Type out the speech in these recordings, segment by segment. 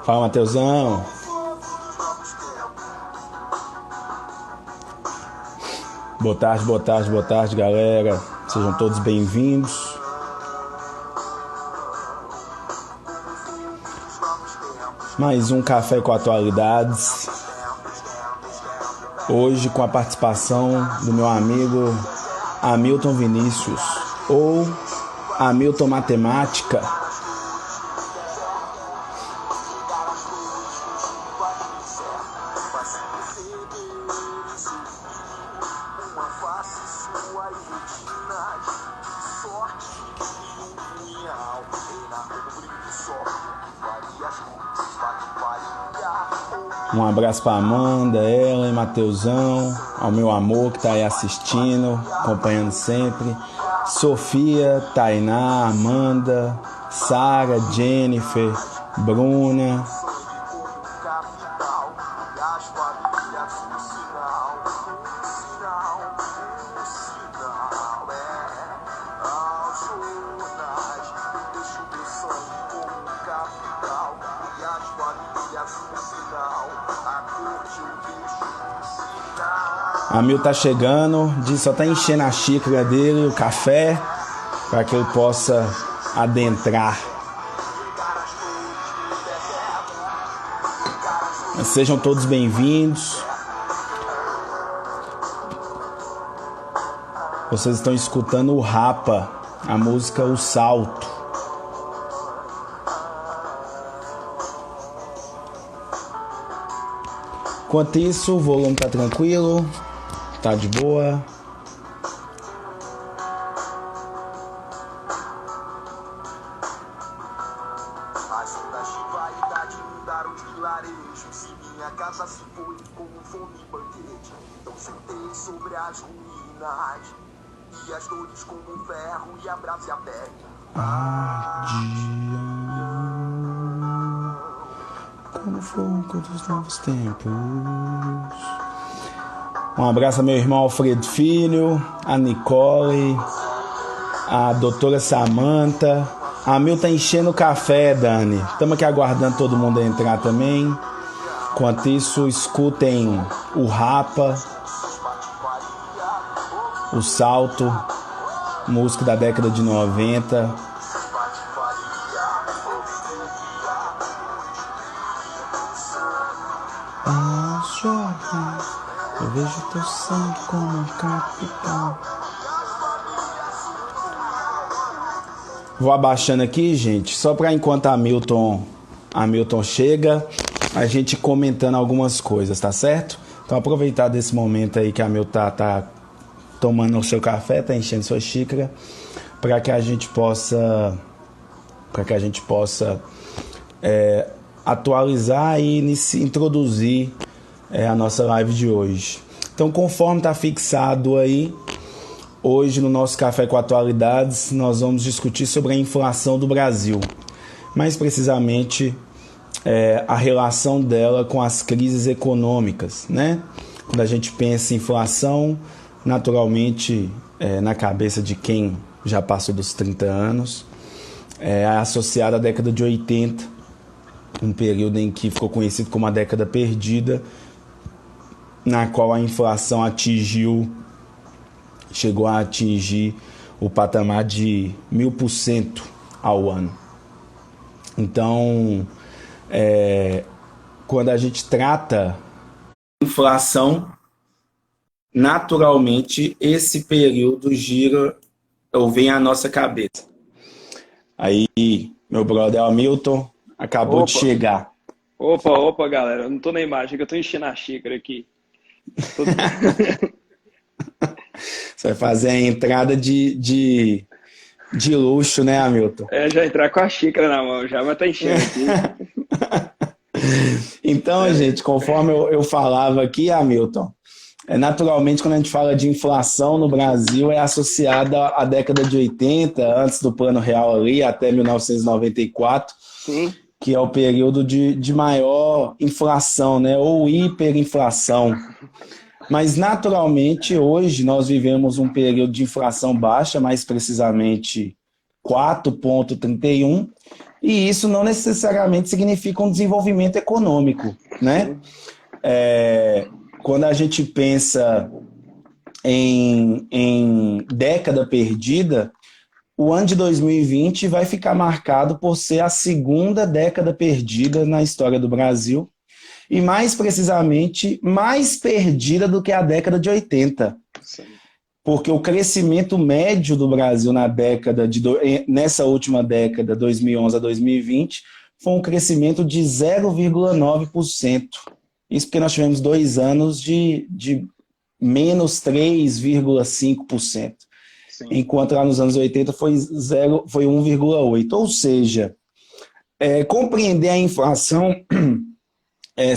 Fala, Mateusão. Boa tarde, galera. Sejam todos bem-vindos. Mais um Café com Atualidades. Hoje com a participação do meu amigo Hamilton Vinícius, ou Hamilton Matemática. Um abraço para Amanda, Ellen, Mateusão, ao meu amor que está aí assistindo, acompanhando sempre. Sofia, Tainá, Amanda, Sara, Jennifer, Bruna. Hamilton tá chegando, só tá enchendo a xícara dele, o café, para que ele possa adentrar. Sejam todos bem-vindos. Vocês estão escutando o Rapa, a música O Salto. Enquanto isso, o volume tá tranquilo. Tá de boa. Como fogo dos novos tempos. Um abraço ao meu irmão Alfredo Filho, a Nicole, a doutora Samanta. A Mil tá enchendo o café, Dani. Estamos aqui aguardando todo mundo entrar também. Enquanto isso, escutem o Rapa, O Salto, música da década de 90. Eu vejo teu sangue como um capitão. Vou abaixando aqui, gente, só para enquanto a Hamilton chega, a gente comentando algumas coisas, tá certo? Então aproveitar desse momento aí que a Hamilton tá tomando o seu café, tá enchendo sua xícara, para que a gente possa atualizar e introduzir a nossa live de hoje. Então, conforme está fixado aí, hoje no nosso Café com Atualidades, nós vamos discutir sobre a inflação do Brasil. Mais precisamente, a relação dela com as crises econômicas, né? Quando a gente pensa em inflação, naturalmente, na cabeça de quem já passou dos 30 anos, é associada à década de 80, um período em que ficou conhecido como a década perdida, na qual a inflação chegou a atingir o patamar de 1000% ao ano. Então, quando a gente trata inflação, naturalmente esse período gira ou vem à nossa cabeça. Aí, meu brother Hamilton acabou de chegar. Opa, galera, eu não tô na imagem, que eu tô enchendo a xícara aqui. Você vai fazer a entrada de luxo, né, Hamilton? Já entrar com a xícara na mão já, mas tá enchendo aqui. Então, gente, conforme eu falava aqui, Hamilton, naturalmente quando a gente fala de inflação no Brasil é associada à década de 80, antes do Plano Real ali, até 1994. Sim. Que é o período de maior inflação, né? Ou hiperinflação. Mas, naturalmente, hoje nós vivemos um período de inflação baixa, mais precisamente 4,31, e isso não necessariamente significa um desenvolvimento econômico, né? Sim, Quando a gente pensa em década perdida, o ano de 2020 vai ficar marcado por ser a segunda década perdida na história do Brasil, e mais precisamente, mais perdida do que a década de 80. sim. Porque o crescimento médio do Brasil nessa última década, 2011 a 2020, foi um crescimento de 0,9%. Isso porque nós tivemos 2 anos de menos 3,5%. Sim. Enquanto lá nos anos 80 foi 1,8%. Ou seja, compreender a inflação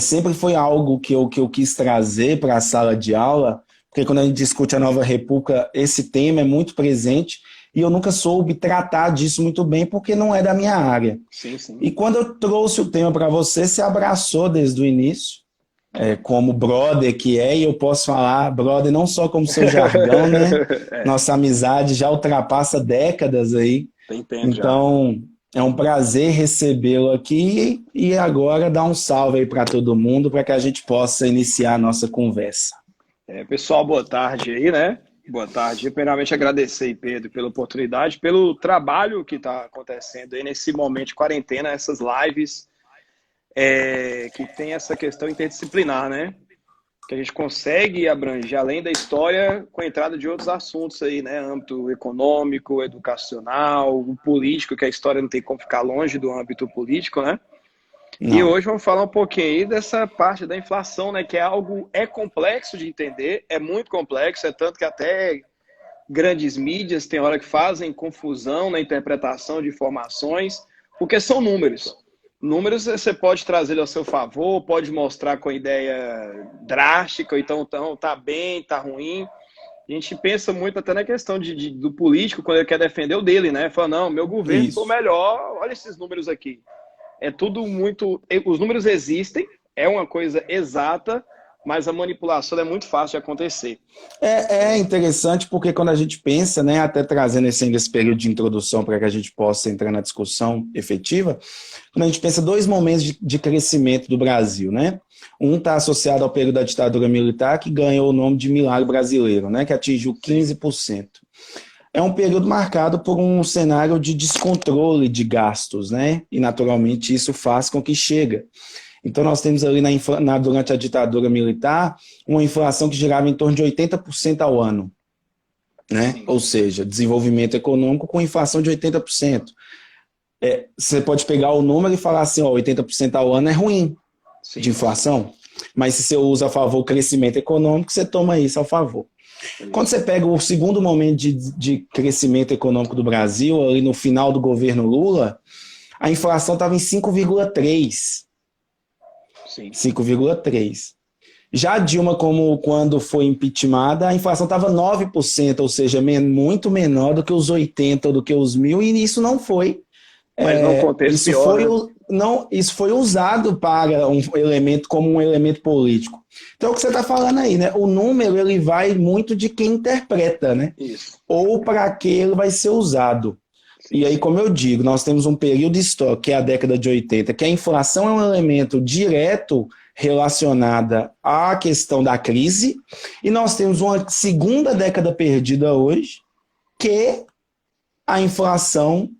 sempre foi algo que eu quis trazer para a sala de aula, porque quando a gente discute a Nova República, esse tema é muito presente e eu nunca soube tratar disso muito bem porque não é da minha área. Sim, sim. E quando eu trouxe o tema para você, você abraçou desde o início, como brother que é, e eu posso falar brother não só como seu jargão, né? Nossa amizade já ultrapassa décadas aí. Tem tempo Então, é um prazer recebê-lo aqui e agora dar um salve aí para todo mundo para que a gente possa iniciar a nossa conversa. Pessoal, boa tarde aí, né? Boa tarde. Primeiramente, agradecer aí, Pedro, pela oportunidade, pelo trabalho que está acontecendo aí nesse momento de quarentena, essas lives que tem essa questão interdisciplinar, né? Que a gente consegue abranger, além da história, com a entrada de outros assuntos aí, né? Âmbito econômico, educacional, político, que a história não tem como ficar longe do âmbito político, né? Não. E hoje vamos falar um pouquinho aí dessa parte da inflação, né? Que é algo complexo de entender, é muito complexo, é tanto que até grandes mídias tem hora que fazem confusão na interpretação de informações, porque são números. Números você pode trazer ao seu favor, pode mostrar com ideia drástica, ou então tá bem, tá ruim. A gente pensa muito até na questão do político, quando ele quer defender o dele, né? Fala, não, meu governo foi melhor, olha esses números aqui. É tudo muito... Os números existem, é uma coisa exata, mas a manipulação é muito fácil de acontecer. É interessante porque quando a gente pensa, né, até trazendo esse período de introdução para que a gente possa entrar na discussão efetiva, quando a gente pensa dois momentos de crescimento do Brasil, né? Um está associado ao período da ditadura militar, que ganhou o nome de Milagre Brasileiro, né, que atingiu 15%. É um período marcado por um cenário de descontrole de gastos, né? E naturalmente isso faz com que chega. Então nós temos ali durante a ditadura militar uma inflação que girava em torno de 80% ao ano, né? Sim. Ou seja, desenvolvimento econômico com inflação de 80%. Você pode pegar o número e falar assim, 80% ao ano é ruim. Sim. De inflação, mas se você usa a favor o crescimento econômico, você toma isso a favor. Quando você pega o segundo momento de crescimento econômico do Brasil, ali no final do governo Lula, a inflação estava em 5,3%. 5,3%. Já a Dilma, quando foi impeachmentada, a inflação estava 9%, ou seja, muito menor do que os 80%, do que os 1.000%, e isso não foi. Mas não contexto isso pior, foi, né? Não, isso foi usado para como um elemento político. Então, é o que você está falando aí, né? O número ele vai muito de quem interpreta, né? Isso. Ou para que ele vai ser usado. Sim. E aí, como eu digo, nós temos um período histórico, que é a década de 80, que a inflação é um elemento direto relacionada à questão da crise, e nós temos uma segunda década perdida hoje, que a inflação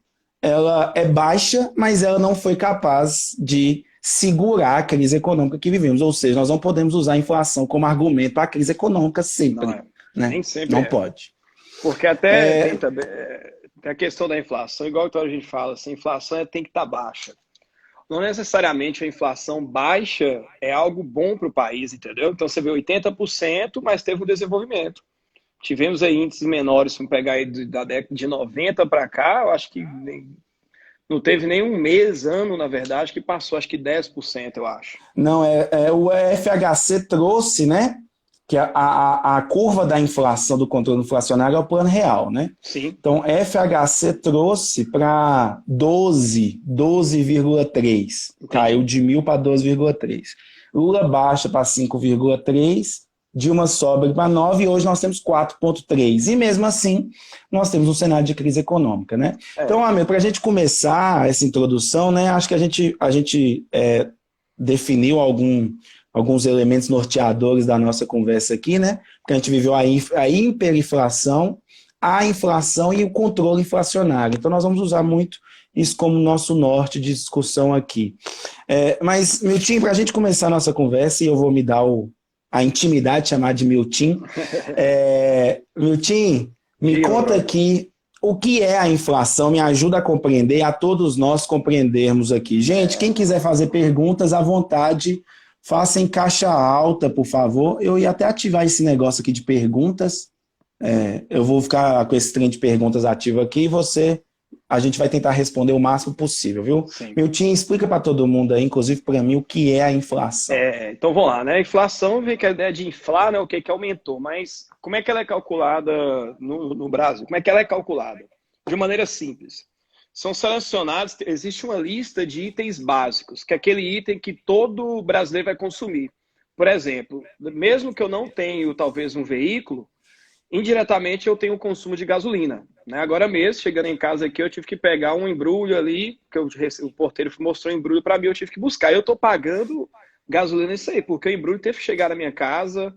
ela é baixa, mas ela não foi capaz de segurar a crise econômica que vivemos. Ou seja, nós não podemos usar a inflação como argumento para a crise econômica sempre. Não, né? Nem sempre não pode. Porque até tem também a questão da inflação, igual a gente fala, assim, a inflação tem que estar baixa. Não necessariamente a inflação baixa é algo bom para o país, entendeu? Então você vê 80%, mas teve um desenvolvimento. Tivemos aí índices menores, se pegar aí da década de 90 para cá, eu acho que não teve nenhum ano, na verdade, que passou, acho que 10%, eu acho. Não, o FHC trouxe, né, que a curva da inflação, do controle inflacionário é o plano real, né? Sim. Então, FHC trouxe para 12,3. Caiu de 1.000 para 12,3. Lula baixa para 5,3. Dilma sobe para 9 e hoje nós temos 4,3. E mesmo assim, nós temos um cenário de crise econômica, né? Então, Amir, para a gente começar essa introdução, né, acho que a gente definiu alguns elementos norteadores da nossa conversa aqui, né? Porque a gente viveu a hiperinflação, a inflação e o controle inflacionário. Então, nós vamos usar muito isso como nosso norte de discussão aqui. Mas, Milton, para a gente começar a nossa conversa, e eu vou me dar a intimidade de chamar de Milton. Milton, me conta aqui o que é a inflação, me ajuda a compreender, a todos nós compreendermos aqui. Gente, quem quiser fazer perguntas, à vontade, faça em caixa alta, por favor. Eu ia até ativar esse negócio aqui de perguntas. Eu vou ficar com esse trem de perguntas ativo aqui e a gente vai tentar responder o máximo possível, viu? Sim. Milton, explica para todo mundo aí, inclusive para mim, o que é a inflação. Então vamos lá, né? A inflação vem com a ideia de inflar, né? O que aumentou, mas como é que ela é calculada no Brasil? Como é que ela é calculada? De maneira simples. São selecionados, existe uma lista de itens básicos, que é aquele item que todo brasileiro vai consumir. Por exemplo, mesmo que eu não tenha talvez um veículo, indiretamente eu tenho o consumo de gasolina. Né? Agora mesmo, chegando em casa aqui, eu tive que pegar um embrulho ali, que o porteiro mostrou um embrulho para mim, eu tive que buscar. Eu estou pagando gasolina isso aí, porque o embrulho teve que chegar na minha casa,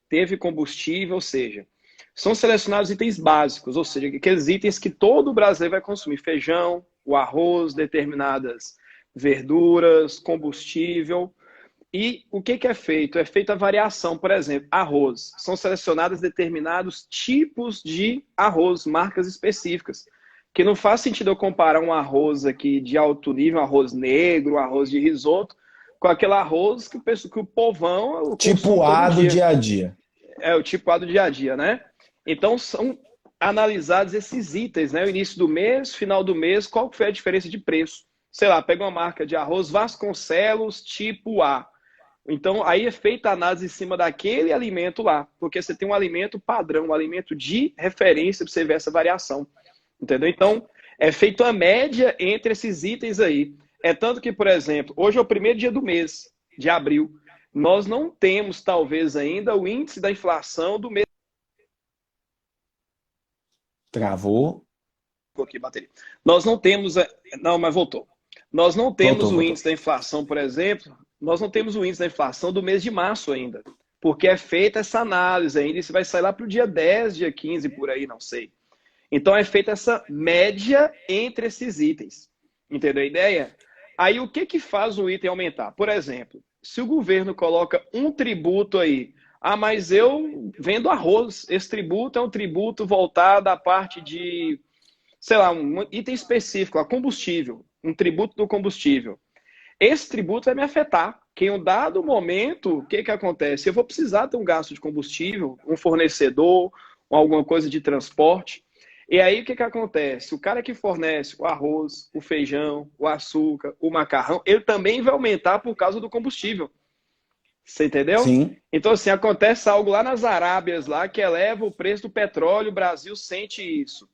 teve combustível, ou seja, são selecionados itens básicos, ou seja, aqueles itens que todo brasileiro vai consumir, feijão, o arroz, determinadas verduras, combustível. E o que é feito? É feita a variação, por exemplo, arroz. São selecionados determinados tipos de arroz, marcas específicas. Que não faz sentido eu comparar um arroz aqui de alto nível, um arroz negro, um arroz de risoto, com aquele arroz que o povão... Tipo A do dia a dia. O tipo A do dia a dia, né? Então são analisados esses itens, né? O início do mês, final do mês, qual foi a diferença de preço? Sei lá, pega uma marca de arroz Vasconcelos tipo A. Então, aí é feita a análise em cima daquele alimento lá, porque você tem um alimento padrão, um alimento de referência para você ver essa variação, entendeu? Então, é feita a média entre esses itens aí. É tanto que, por exemplo, hoje é o primeiro dia do mês, de abril, nós não temos, talvez ainda, o índice da inflação do mês. Travou. Aqui, bateria. Nós não temos... Não, mas voltou. Nós não temos o índice da inflação, por exemplo... Nós não temos o índice da inflação do mês de março ainda, porque é feita essa análise ainda, isso vai sair lá para o dia 10, dia 15, por aí, não sei. Então é feita essa média entre esses itens. Entendeu a ideia? Aí o que faz o item aumentar? Por exemplo, se o governo coloca um tributo aí, mas eu vendo arroz, esse tributo é um tributo voltado à parte de, sei lá, um item específico, a combustível, um tributo do combustível. Esse tributo vai me afetar, que em um dado momento, o que acontece? Eu vou precisar ter um gasto de combustível, um fornecedor, alguma coisa de transporte. E aí o que acontece? O cara que fornece o arroz, o feijão, o açúcar, o macarrão, ele também vai aumentar por causa do combustível. Você entendeu? Sim. Então, assim, acontece algo lá nas Arábias, lá, que eleva o preço do petróleo, o Brasil sente isso.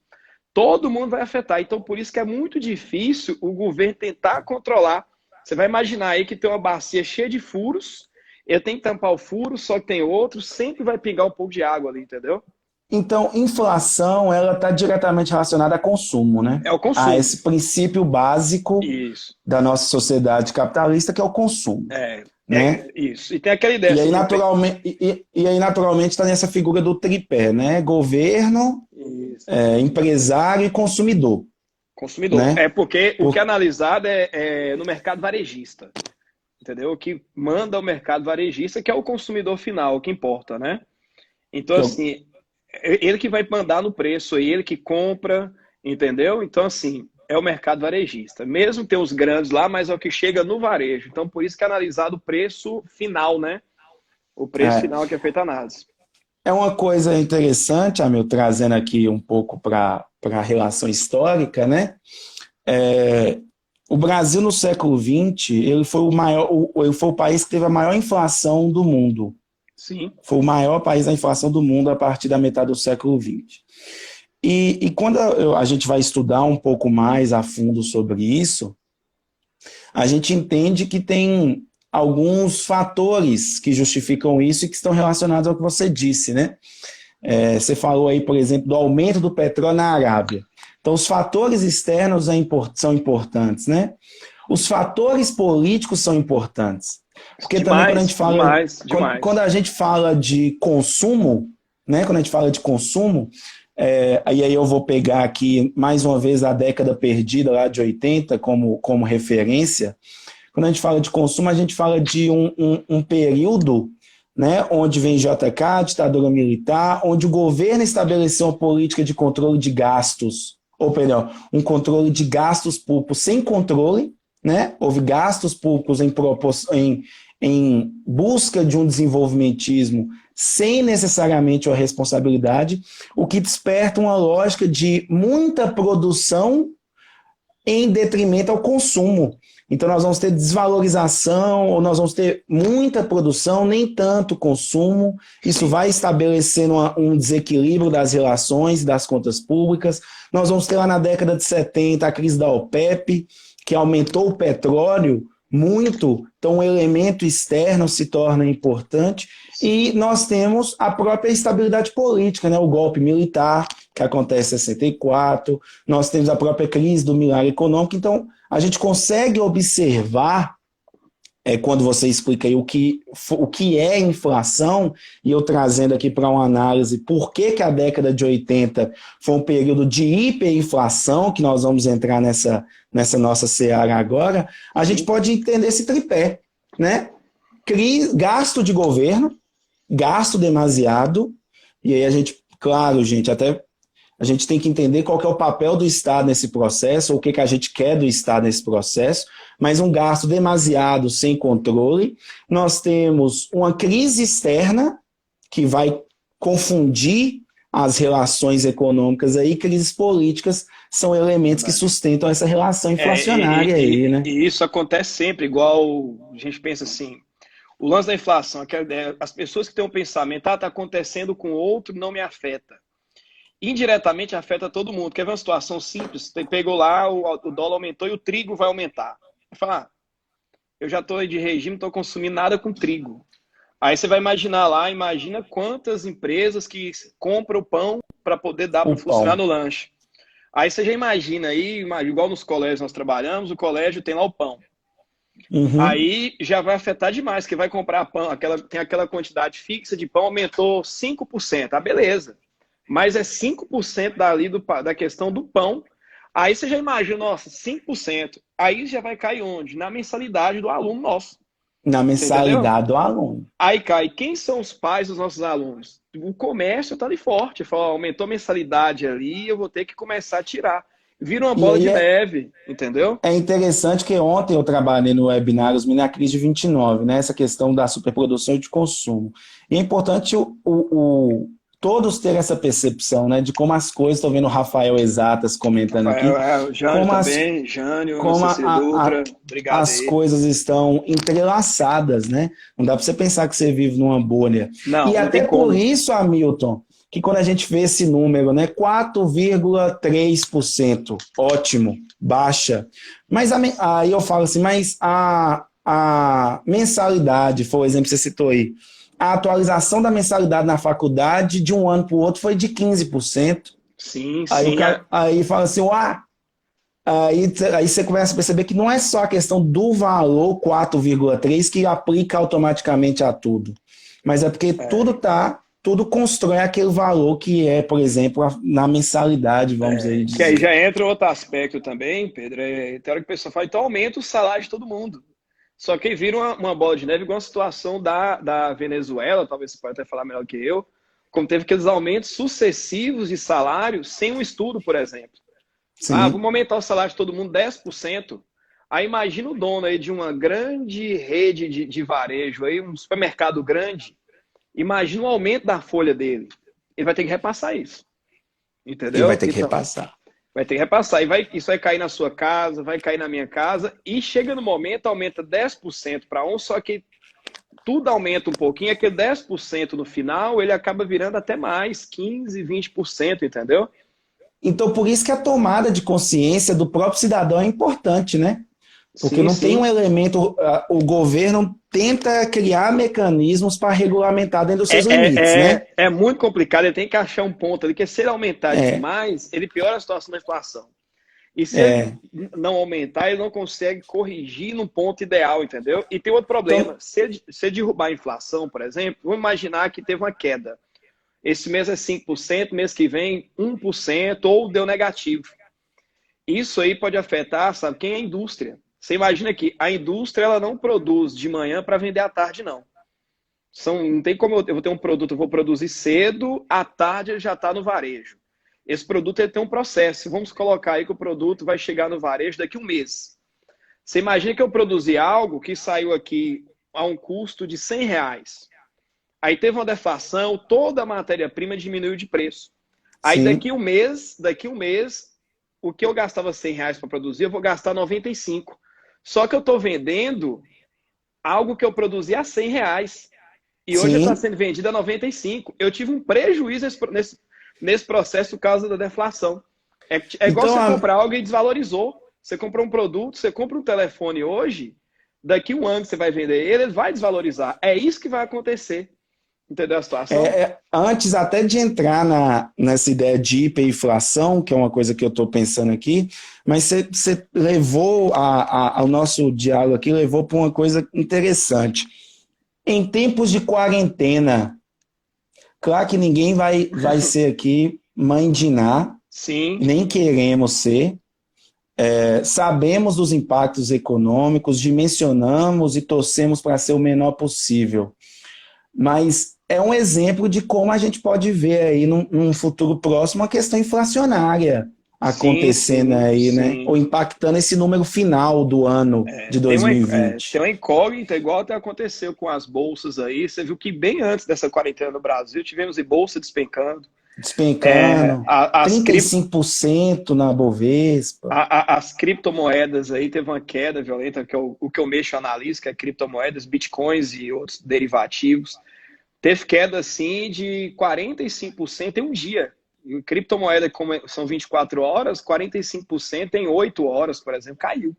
Todo mundo vai afetar. Então, por isso que é muito difícil o governo tentar controlar. Você vai imaginar aí que tem uma bacia cheia de furos, eu tenho que tampar o furo, só que tem outro, sempre vai pingar um pouco de água ali, entendeu? Então, inflação, ela está diretamente relacionada a consumo, né? É o consumo. A esse princípio básico da nossa sociedade capitalista, que é o consumo. Né? Isso. E tem aquela ideia... E aí, naturalmente, está nessa figura do tripé, né? Governo, empresário e consumidor. Consumidor. Né? Porque o que é analisado é no mercado varejista. Entendeu? O que manda o mercado varejista, que é o consumidor final, o que importa, né? Então, assim, ele que vai mandar no preço, ele que compra, entendeu? Então, assim, é o mercado varejista. Mesmo tem os grandes lá, mas é o que chega no varejo. Então, por isso que é analisado o preço final, né? O preço final que é feita a análise. É uma coisa interessante, Amil, trazendo aqui um pouco para a relação histórica, né? O Brasil, no século XX, ele foi o país que teve a maior inflação do mundo. Sim. Foi o maior país da inflação do mundo a partir da metade do século XX. E quando a gente vai estudar um pouco mais a fundo sobre isso, a gente entende que tem alguns fatores que justificam isso e que estão relacionados ao que você disse, né? Você falou aí, por exemplo, do aumento do petróleo na Arábia. Então, os fatores externos são importantes, né? Os fatores políticos são importantes. Porque também quando a gente fala, quando a gente fala de consumo, né? Quando a gente fala de consumo, aí eu vou pegar aqui mais uma vez a década perdida lá de 80 como referência. Quando a gente fala de consumo, a gente fala de um período, né, onde vem JK, ditadura militar, onde o governo estabeleceu uma política de controle de gastos, um controle de gastos públicos sem controle, né? Houve gastos públicos em busca de um desenvolvimentismo sem necessariamente uma responsabilidade, o que desperta uma lógica de muita produção em detrimento ao consumo. Então nós vamos ter desvalorização, ou nós vamos ter muita produção, nem tanto consumo. Isso vai estabelecendo um desequilíbrio das relações, das contas públicas. Nós vamos ter lá na década de 70 a crise da OPEP, que aumentou o petróleo muito, então o elemento externo se torna importante. E nós temos a própria estabilidade política, né? O golpe militar, que acontece em 64, nós temos a própria crise do milagre econômico. Então, a gente consegue observar, quando você explica aí o que é inflação, e eu trazendo aqui para uma análise por que a década de 80 foi um período de hiperinflação, que nós vamos entrar nessa nossa seara agora, a gente pode entender esse tripé, né? Gasto de governo, gasto demasiado, e aí a gente, claro, gente, até a gente tem que entender qual que é o papel do Estado nesse processo, ou o que a gente quer do Estado nesse processo, mas um gasto demasiado sem controle. Nós temos uma crise externa que vai confundir as relações econômicas aí, crises políticas são elementos que sustentam essa relação inflacionária aí, né? E isso acontece sempre, igual a gente pensa assim, o lance da inflação, as pessoas que têm um pensamento, está acontecendo com outro, não me afeta. Indiretamente afeta todo mundo. Quer ver uma situação simples? Você pegou lá, o dólar aumentou e o trigo vai aumentar. Vai falar, eu já estou de regime, não estou consumindo nada com trigo. Aí você vai imaginar lá, imagina quantas empresas que compram o pão para poder dar para funcionar no lanche. Aí você já imagina aí, igual nos colégios nós trabalhamos, o colégio tem lá o pão. Uhum. Aí já vai afetar demais, que vai comprar pão, tem aquela quantidade fixa de pão, aumentou 5%. Beleza. Mas é 5% dali da questão do pão. Aí você já imagina, nossa, 5%. Aí já vai cair onde? Na mensalidade do aluno nosso. Na mensalidade do aluno. Aí cai, quem são os pais dos nossos alunos? O comércio está ali forte. Fala, aumentou a mensalidade ali, eu vou ter que começar a tirar. Vira uma bola de neve, entendeu? É interessante que ontem eu trabalhei no webinar Os Mini Crise de 29, né? Essa questão da superprodução e de consumo. E é importante todos terem essa percepção, né? De como as coisas, estou vendo o Rafael Exatas comentando aqui. O Jânio também, Jânio, como as coisas estão entrelaçadas, né? Não dá para você pensar que você vive numa bolha. Não, e não até por isso, Hamilton, que quando a gente vê esse número, né, 4,3%, ótimo, baixa. Mas aí eu falo assim, mas a mensalidade, foi o exemplo que você citou aí, a atualização da mensalidade na faculdade de um ano para o outro foi de 15%. Sim, aí sim. Aí fala assim, aí você começa a perceber que não é só a questão do valor 4,3 que aplica automaticamente a tudo, mas é porque tudo constrói aquele valor que é, por exemplo, na mensalidade, vamos dizer. Que aí já entra outro aspecto também, Pedro. Tem hora que o pessoal fala, então aumenta o salário de todo mundo. Só que aí vira uma bola de neve, igual a situação da Venezuela, talvez você pode até falar melhor que eu, como teve aqueles aumentos sucessivos de salário sem um estudo, por exemplo. Sim. Vamos aumentar o salário de todo mundo 10%. Aí imagina o dono aí de uma grande rede de varejo, aí, um supermercado grande, imagina o aumento da folha dele. Ele vai ter que repassar isso. Entendeu? Ele vai ter que repassar. Vai ter que repassar. Isso vai cair na sua casa, vai cair na minha casa. E chega no momento, aumenta 10% para um, só que tudo aumenta um pouquinho. Aquele 10% no final, ele acaba virando até mais, 15%, 20%, entendeu? Então, por isso que a tomada de consciência do próprio cidadão é importante, né? Porque Sim, não tem sim. um elemento, o governo tenta criar mecanismos para regulamentar dentro dos seus limites, né? É muito complicado, ele tem que achar um ponto ali, que se ele aumentar É, demais, ele piora a situação da inflação. E se ele é. não aumentar, ele não consegue corrigir no ponto ideal, entendeu? E tem outro problema. Então, Se derrubar a inflação, por exemplo, vamos imaginar que teve uma queda. Esse mês é 5%, mês que vem 1%, ou deu negativo. Isso aí pode afetar, sabe, quem é a indústria. Você imagina que a indústria ela não produz de manhã para vender à tarde, não. Não tem como eu vou ter um produto, eu vou produzir cedo, à tarde ele já está no varejo. Esse produto ele tem um processo. Vamos colocar aí que o produto vai chegar no varejo daqui a um mês. Você imagina que eu produzi algo que saiu aqui a um custo de R$ 100. Aí teve uma deflação, toda a matéria-prima diminuiu de preço. Aí sim. daqui um mês, o que eu gastava R$ 100 para produzir, eu vou gastar 95. Só que eu estou vendendo algo que eu produzi a R$ 100. E hoje está Sim. sendo vendido a 95. Eu tive um prejuízo nesse processo por causa da deflação. É igual Então, você comprar algo e desvalorizou. Você comprou um produto, você compra um telefone hoje, daqui um ano você vai vender ele, ele vai desvalorizar. É isso que vai acontecer. Entendeu a situação? antes até de entrar nessa ideia de hiperinflação, que é uma coisa que eu estou pensando aqui, mas você levou ao nosso diálogo aqui, levou para uma coisa interessante. Em tempos de quarentena, claro que ninguém vai ser aqui mãe de Ná, Sim. nem queremos ser. Sabemos dos impactos econômicos, dimensionamos e torcemos para ser o menor possível. Mas é um exemplo de como a gente pode ver aí num futuro próximo a questão inflacionária Sim, acontecendo sim, aí, né? Ou sim. impactando esse número final do ano de Tem 2020. uma incógnita, igual até aconteceu com as bolsas aí. Você viu que bem antes dessa quarentena no Brasil, tivemos bolsa despencando. Despencando, As, cripto, 35% na Bovespa. as criptomoedas aí teve uma queda violenta, que o que eu mexo analiso, que é criptomoedas, bitcoins e outros derivativos. Teve queda assim de 45% em um dia. Em criptomoeda, como são 24 horas, 45% em 8 horas, por exemplo, caiu.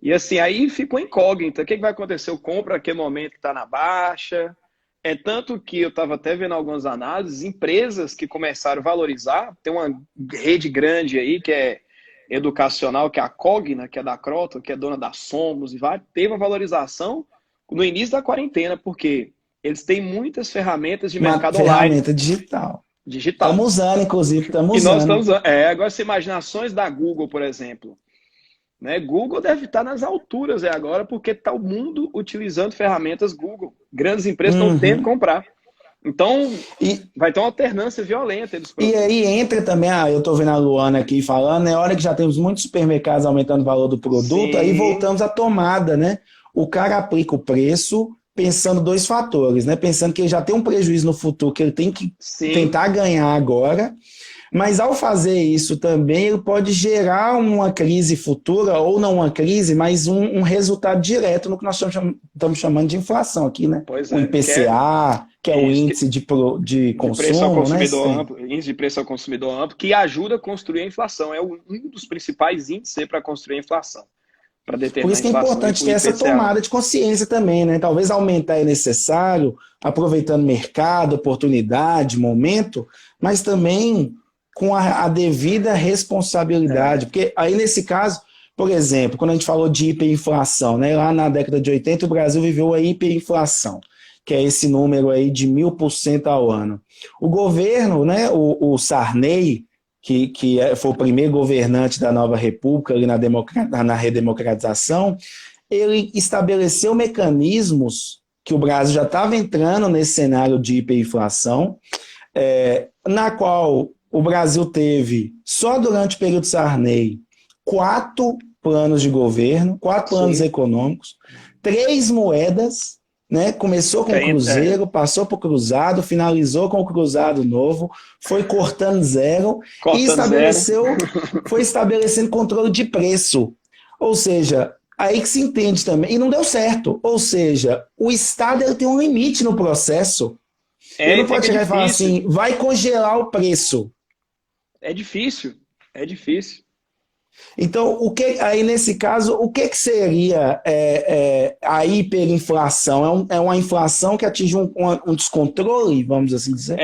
E assim, aí ficou incógnita. O que vai acontecer? Eu compro naquele momento que está na baixa. É tanto que eu estava até vendo algumas análises, empresas que começaram a valorizar, tem uma rede grande aí que é educacional, que é a Cogna, que é da Croton, que é dona da Somos, e vai, teve uma valorização no início da quarentena, porque eles têm muitas ferramentas de Uma mercado online, ferramenta digital. digital. Estamos usando, inclusive, E estamos nós usando. estamos. Agora você imagina ações da Google, por exemplo. Né? Google deve estar nas alturas agora, porque está o mundo utilizando ferramentas Google. Grandes empresas estão tendo que Uhum. comprar. Então, E, vai ter uma alternância violenta dos e aí produtos. entra também, eu estou vendo a Luana aqui falando, é hora que já temos muitos supermercados aumentando o valor do produto, aí Sim, voltamos à tomada, né? O cara aplica o preço pensando dois fatores, né? Pensando que ele já tem um prejuízo no futuro, que ele tem que sim, tentar ganhar agora, mas ao fazer isso também, ele pode gerar uma crise futura, ou não uma crise, mas um resultado direto no que nós estamos chamando de inflação aqui, né? pois O é. Que é IPCA, que é o isso, índice de de preço ao consumo, né? consumidor amplo, índice de preço ao consumidor amplo, que ajuda a construir a inflação. É um dos principais índices para construir a inflação, para Por determinar a isso que é inflação, importante o ter essa IPCA. tomada de consciência também, né? Talvez aumentar é necessário, aproveitando mercado, oportunidade, momento, mas também com a devida responsabilidade. Porque aí, nesse caso, por exemplo, quando a gente falou de hiperinflação, né? Lá na década de 80, o Brasil viveu a hiperinflação, que é esse número aí de 1000% ao ano. O governo, né? O Sarney, que foi o primeiro governante da nova república ali na redemocratização, ele estabeleceu mecanismos que o Brasil já estava entrando nesse cenário de hiperinflação, na qual o Brasil teve, só durante o período Sarney, 4 planos de governo, 4 planos Sim. econômicos, 3 moedas, né? Começou com o Cruzeiro, passou para o Cruzado, finalizou com o Cruzado Novo, foi cortando zero e Cortando zero. foi estabelecendo controle de preço. Ou seja, aí que se entende também. E não deu certo. Ou seja, o Estado ele tem um limite no processo. Ele E não pode fica chegar e falar difícil. assim, vai congelar o preço. É difícil. É difícil. Então, aí nesse caso, o que seria a hiperinflação? É uma inflação que atinge um descontrole, vamos assim dizer?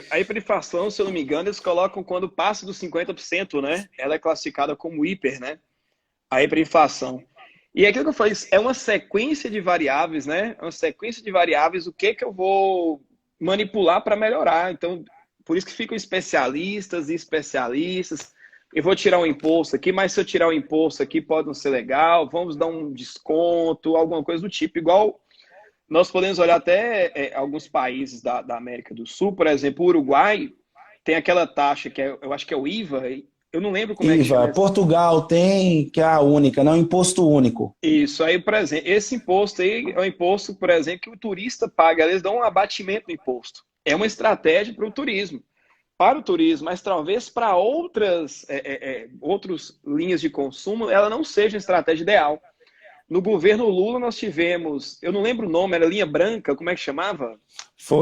A hiperinflação, se eu não me engano, eles colocam quando passa dos 50%, né? Ela é classificada como hiper, né? A hiperinflação. E aquilo que eu falei, é uma sequência de variáveis, né? É uma sequência de variáveis, o que eu vou manipular para melhorar. Então, por isso que ficam especialistas e especialistas. Eu vou tirar um imposto aqui, mas se eu tirar um imposto aqui pode não ser legal, vamos dar um desconto, alguma coisa do tipo. Igual nós podemos olhar até alguns países da América do Sul, por exemplo, o Uruguai tem aquela taxa que eu acho que é o IVA, eu não lembro como é que IVA, chama. Portugal tem, que é a única, não imposto único. Isso aí, por exemplo, esse imposto aí é um imposto, por exemplo, que o turista paga, eles dão um abatimento no imposto. É uma estratégia para o turismo. Para o turismo, mas talvez para outras linhas de consumo, ela não seja a estratégia ideal. No governo Lula nós tivemos, eu não lembro o nome, era linha branca, como é que chamava?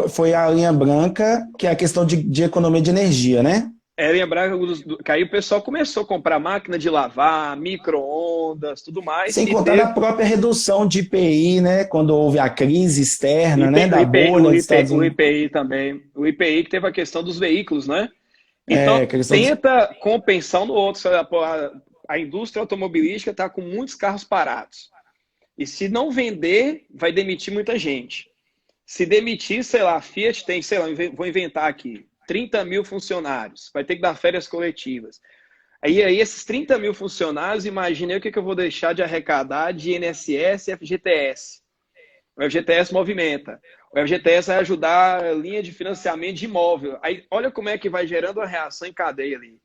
Foi a linha branca, que é a questão de economia de energia, né? É, linha branca, que aí o pessoal começou a comprar máquina de lavar, micro-ondas, tudo mais. Sem contar da própria redução de IPI, né? Quando houve a crise externa, né? Da bolha dos Estados O Unidos. IPI também. O IPI que teve a questão dos veículos, né? Então, Questão tenta compensar um no outro. A indústria automobilística está com muitos carros parados. E se não vender, vai demitir muita gente. Se demitir, sei lá, a Fiat tem, sei lá, vou inventar aqui, 30 mil funcionários. Vai ter que dar férias coletivas. Aí esses 30 mil funcionários, imaginei o que eu vou deixar de arrecadar de INSS e FGTS. O FGTS movimenta. O FGTS vai ajudar a linha de financiamento de imóvel. Aí, olha como é que vai gerando uma reação em cadeia ali.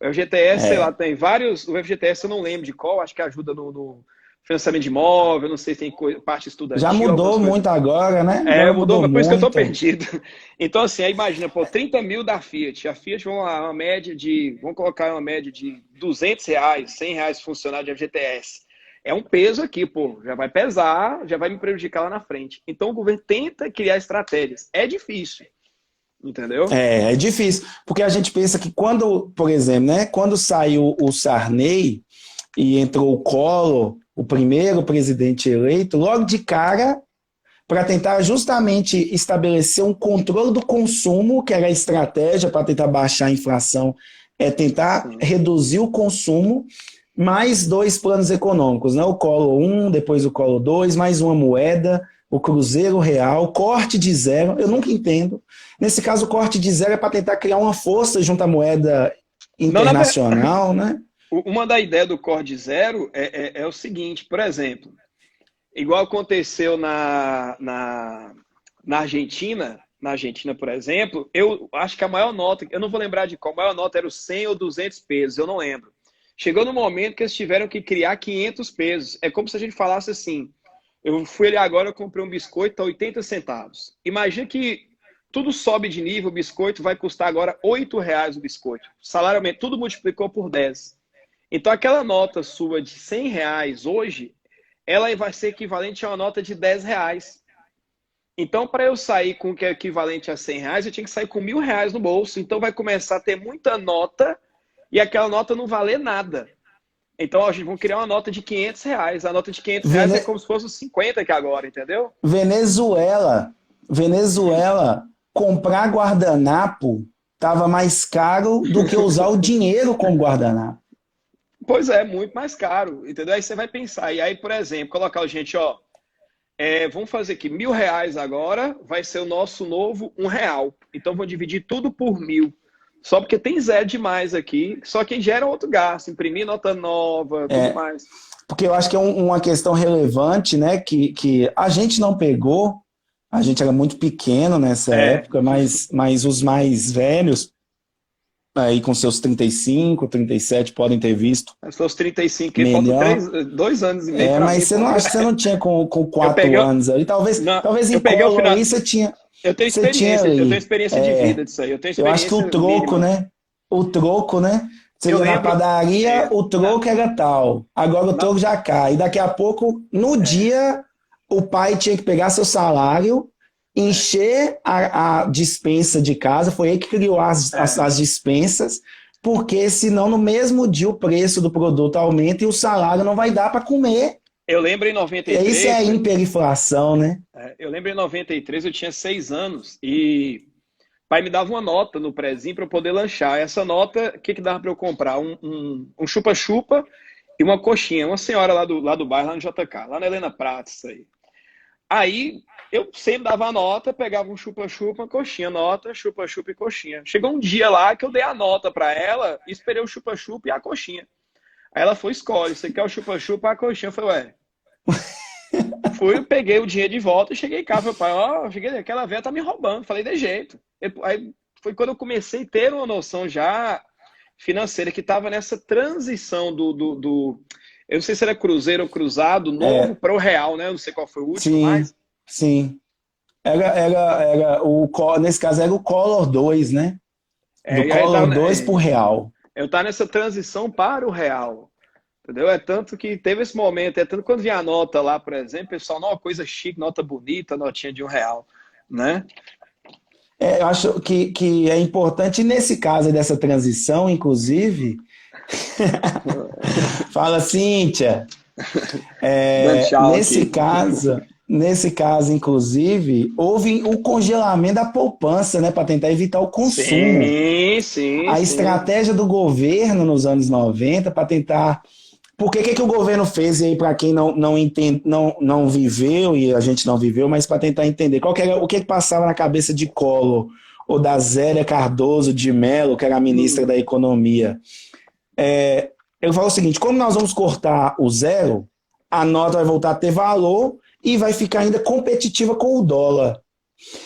O FGTS, sei lá, tem vários... O FGTS eu não lembro de qual, acho que ajuda no financiamento de imóvel, não sei se tem parte estudantil. Já mudou muito agora, né? Agora mudou, mas por isso que eu estou muito. perdido. Então, assim, aí imagina, 30 mil da Fiat. A Fiat, vamos colocar uma média de R$200, R$100 funcionário de FGTS. É um peso aqui, pô, já vai pesar, já vai me prejudicar lá na frente. Então, o governo tenta criar estratégias. É difícil, entendeu? É difícil, porque a gente pensa que quando, por exemplo, né, quando saiu o Sarney e entrou o Collor, o primeiro presidente eleito, logo de cara, para tentar justamente estabelecer um controle do consumo, que era a estratégia para tentar baixar a inflação, tentar reduzir o consumo, mais 2 planos econômicos, né? O Collor 1, depois o Collor 2, mais uma moeda, o Cruzeiro Real, corte de zero, eu nunca entendo. Nesse caso, o corte de zero é para tentar criar uma força junto à moeda internacional, né? Uma da ideia do corte zero é o seguinte, por exemplo, igual aconteceu na Argentina, por exemplo, eu acho que a maior nota, eu não vou lembrar de qual, a maior nota era os 100 ou 200 pesos, eu não lembro. Chegou no momento que eles tiveram que criar 500 pesos. É como se a gente falasse assim, eu fui ali agora, eu comprei um biscoito a 80 centavos. Imagina que tudo sobe de nível, o biscoito vai custar agora R$8 o biscoito. Salário aumenta, tudo multiplicou por 10. Então, aquela nota sua de R$100 hoje, ela vai ser equivalente a uma nota de R$10. Então, para eu sair com o que é equivalente a R$100, eu tinha que sair com R$1.000 no bolso. Então, vai começar a ter muita nota e aquela nota não valer nada. Então, a gente vai criar uma nota de R$500. A nota de R$500 é como se fosse os 50 aqui agora, entendeu? Venezuela, comprar guardanapo estava mais caro do que usar o dinheiro como guardanapo. Pois é, muito mais caro, entendeu? Aí você vai pensar, e aí, por exemplo, colocar o gente, vamos fazer aqui, R$1.000 agora vai ser o nosso novo R$1. Então, vou dividir tudo por 1.000. Só porque tem zero demais aqui, só que gera outro gasto, imprimir nota nova, tudo mais. Porque eu acho que é uma questão relevante, né, que a gente não pegou, a gente era muito pequeno nessa época, mas os mais velhos, aí com seus 35, 37, podem ter visto. Seus 35, que faltam 2 anos e meio. Mas você não acha que você não tinha com 4 anos ali? Talvez em Collor aí você tinha. Eu tenho experiência de vida disso aí. Eu acho que o troco, né? Você ia na padaria, o troco era tal. Agora o troco já cai. E daqui a pouco, no dia, o pai tinha que pegar seu salário, encher a dispensa de casa. Foi ele que criou as dispensas porque senão no mesmo dia o preço do produto aumenta e o salário não vai dar para comer. Eu lembro em Isso é a 93, hiperinflação, né? eu lembro em 93, eu tinha 6 anos e pai me dava uma nota no prezinho para eu poder lanchar. Essa nota, o que que dava para eu comprar? Um chupa-chupa e uma coxinha. Uma senhora lá do bairro, lá no JK, lá na Helena Prates, isso aí. Aí eu sempre dava a nota, pegava um chupa-chupa, uma coxinha, nota, chupa-chupa e coxinha. Chegou um dia lá que eu dei a nota para ela e esperei o chupa-chupa e a coxinha. Aí ela foi, escolhe, você quer o chupa-chupa ou a coxinha? Eu falei, ué. Fui, peguei o dinheiro de volta e cheguei em casa. Meu pai, ó, cheguei, aquela velha tá me roubando. Falei, de jeito. Aí foi quando eu comecei a ter uma noção já financeira, que estava nessa transição eu não sei se era Cruzeiro ou Cruzado, novo É, para o Real, né? Eu não sei qual foi o último, sim, mas sim. Nesse caso era o Collor 2, né? Do e aí Collor 2 pro Real. eu tava nessa transição para o Real. Entendeu? É tanto que teve esse momento, é tanto quando vi a nota lá, por exemplo, pessoal, não, coisa chique, nota bonita, notinha de R$ 1, né? Eu acho que é importante, nesse caso dessa transição, inclusive, fala, Cíntia, Dando tchau nesse aqui. caso, nesse caso, inclusive, houve o congelamento da poupança, né, para tentar evitar o consumo. Sim, sim, A sim. estratégia do governo nos anos 90 para tentar. Por que o governo fez aí, para quem não, entende, não viveu, e a gente não viveu, mas para tentar entender o que passava na cabeça de Collor ou da Zélia Cardoso de Mello, que era a ministra Hum, da Economia? Ele falou o seguinte: como nós vamos cortar o zero, a nota vai voltar a ter valor e vai ficar ainda competitiva com o dólar.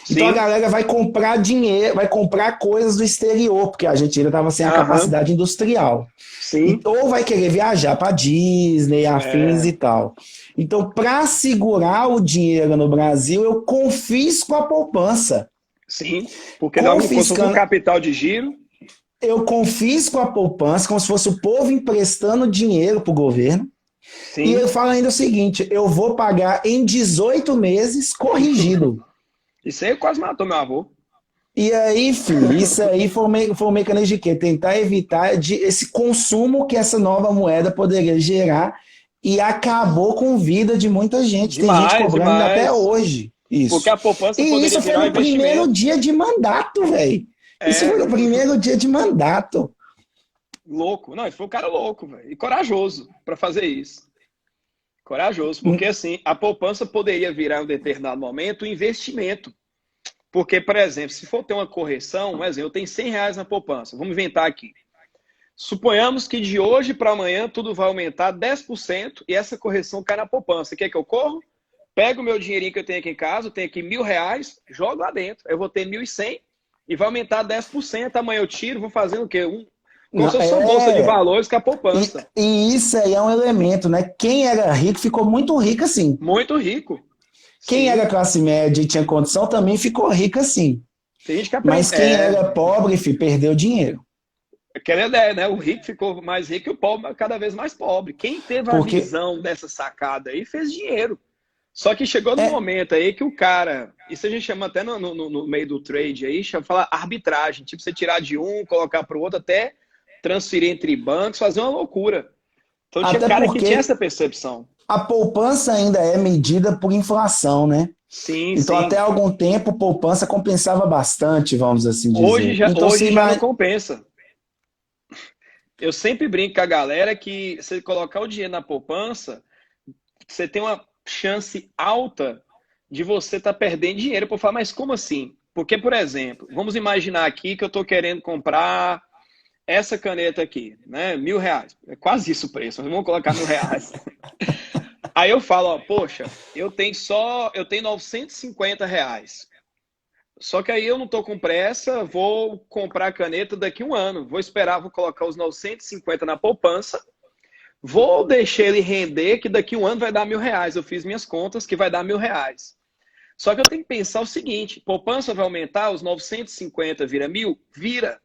Então a sim, galera vai comprar dinheiro, vai comprar coisas do exterior, porque a Argentina estava sem a aham, capacidade industrial. sim, Ou vai querer viajar para Disney, afins é, e tal. Então, para segurar o dinheiro no Brasil, eu confisco a poupança. sim. Porque dá como se fosse um Confiscando, capital de giro, eu confisco a poupança como se fosse o povo emprestando dinheiro para o governo. E ele sim. fala ainda o seguinte: eu vou pagar em 18 meses corrigido. Isso aí quase matou meu avô. E aí, filho, isso aí foi um mecanismo de quê? Tentar evitar esse consumo que essa nova moeda poderia gerar e acabou com vida de muita gente. Tem gente Demais, cobrando ainda até demais. hoje Porque isso. a poupança E poderia isso foi virar um no primeiro investimento. dia de mandato, velho. Isso foi É, no primeiro dia de mandato. louco. Não, ele foi um cara louco, velho. E corajoso para fazer isso. Corajoso. Porque assim, a poupança poderia virar em um determinado momento um investimento. Porque, por exemplo, se for ter uma correção, um exemplo, eu tenho R$ 100 na poupança. Vamos inventar aqui. Suponhamos que de hoje para amanhã tudo vai aumentar 10% e essa correção cai na poupança. Quer que eu corro? Pego o meu dinheirinho que eu tenho aqui em casa, eu tenho aqui R$ 1.000, jogo lá dentro. Eu vou ter 1.100 e vai aumentar 10%. Amanhã eu tiro, vou fazendo o quê? Como se fosse uma bolsa de valores com a E, poupança. e isso aí é um elemento, né? Quem era rico ficou muito rico assim. Muito rico. Quem era Sim. classe média e tinha condição também ficou rico assim. Tem gente que Mas aprende. quem era pobre, perdeu dinheiro. Aquela ideia, né? O rico ficou mais rico e o pobre cada vez mais pobre. Quem teve a Porque visão dessa sacada aí fez dinheiro. Só que chegou no é, momento aí que o cara, isso a gente chama até no meio do trade aí, fala arbitragem, tipo você tirar de um, colocar para o outro, até transferir entre bancos, fazer uma loucura. Então tinha até cara que tinha porque essa percepção. a poupança ainda é medida por inflação, né? Sim, Então, até sim. algum tempo, poupança compensava bastante, vamos assim Hoje dizer. já, Então, hoje já não compensa. Eu sempre brinco com a galera que você colocar o dinheiro na poupança, você tem uma chance alta de você estar perdendo dinheiro. Por falar, mas como assim? Porque, por exemplo, vamos imaginar aqui que eu estou querendo comprar essa caneta aqui, né? R$ 1.000. É quase isso o preço, mas vamos colocar R$ 1.000. Aí eu falo, ó, poxa, eu tenho R$ 950. Só que aí eu não estou com pressa, vou comprar a caneta daqui a um ano. Vou esperar, vou colocar os 950 na poupança. Vou deixar ele render, que daqui a um ano vai dar R$ 1.000. Eu fiz minhas contas que vai dar R$ 1.000. Só que eu tenho que pensar o seguinte: poupança vai aumentar, os 950 vira 1.000? Vira.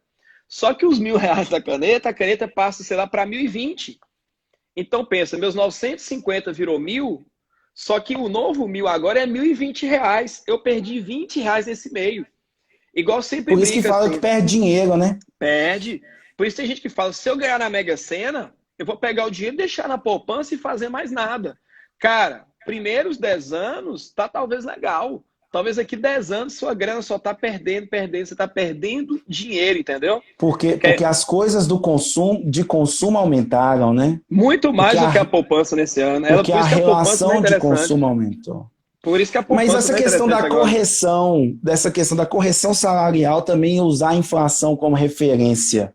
Só que os R$ 1.000 da caneta, a caneta passa, sei lá, para 1.020. Então pensa, meus 950 virou 1.000, só que o novo 1.000 agora é R$ 1.020. Eu perdi R$ 20 nesse meio. Igual sempre por isso que brinca fala que assim, perde dinheiro, né? perde. Por isso tem gente que fala, se eu ganhar na Mega Sena, eu vou pegar o dinheiro, deixar na poupança e fazer mais nada. Cara, primeiros 10 anos tá talvez legal. Talvez aqui 10 anos sua grana só tá perdendo, perdendo, você tá perdendo dinheiro, entendeu? Porque as coisas de consumo aumentaram, né? Muito Porque mais do que a poupança nesse ano. porque Por a isso que a poupança não é relação de interessante. consumo aumentou. Por isso que a Mas poupança essa não é questão interessante da agora. correção, dessa questão da correção salarial, também usar a inflação como referência,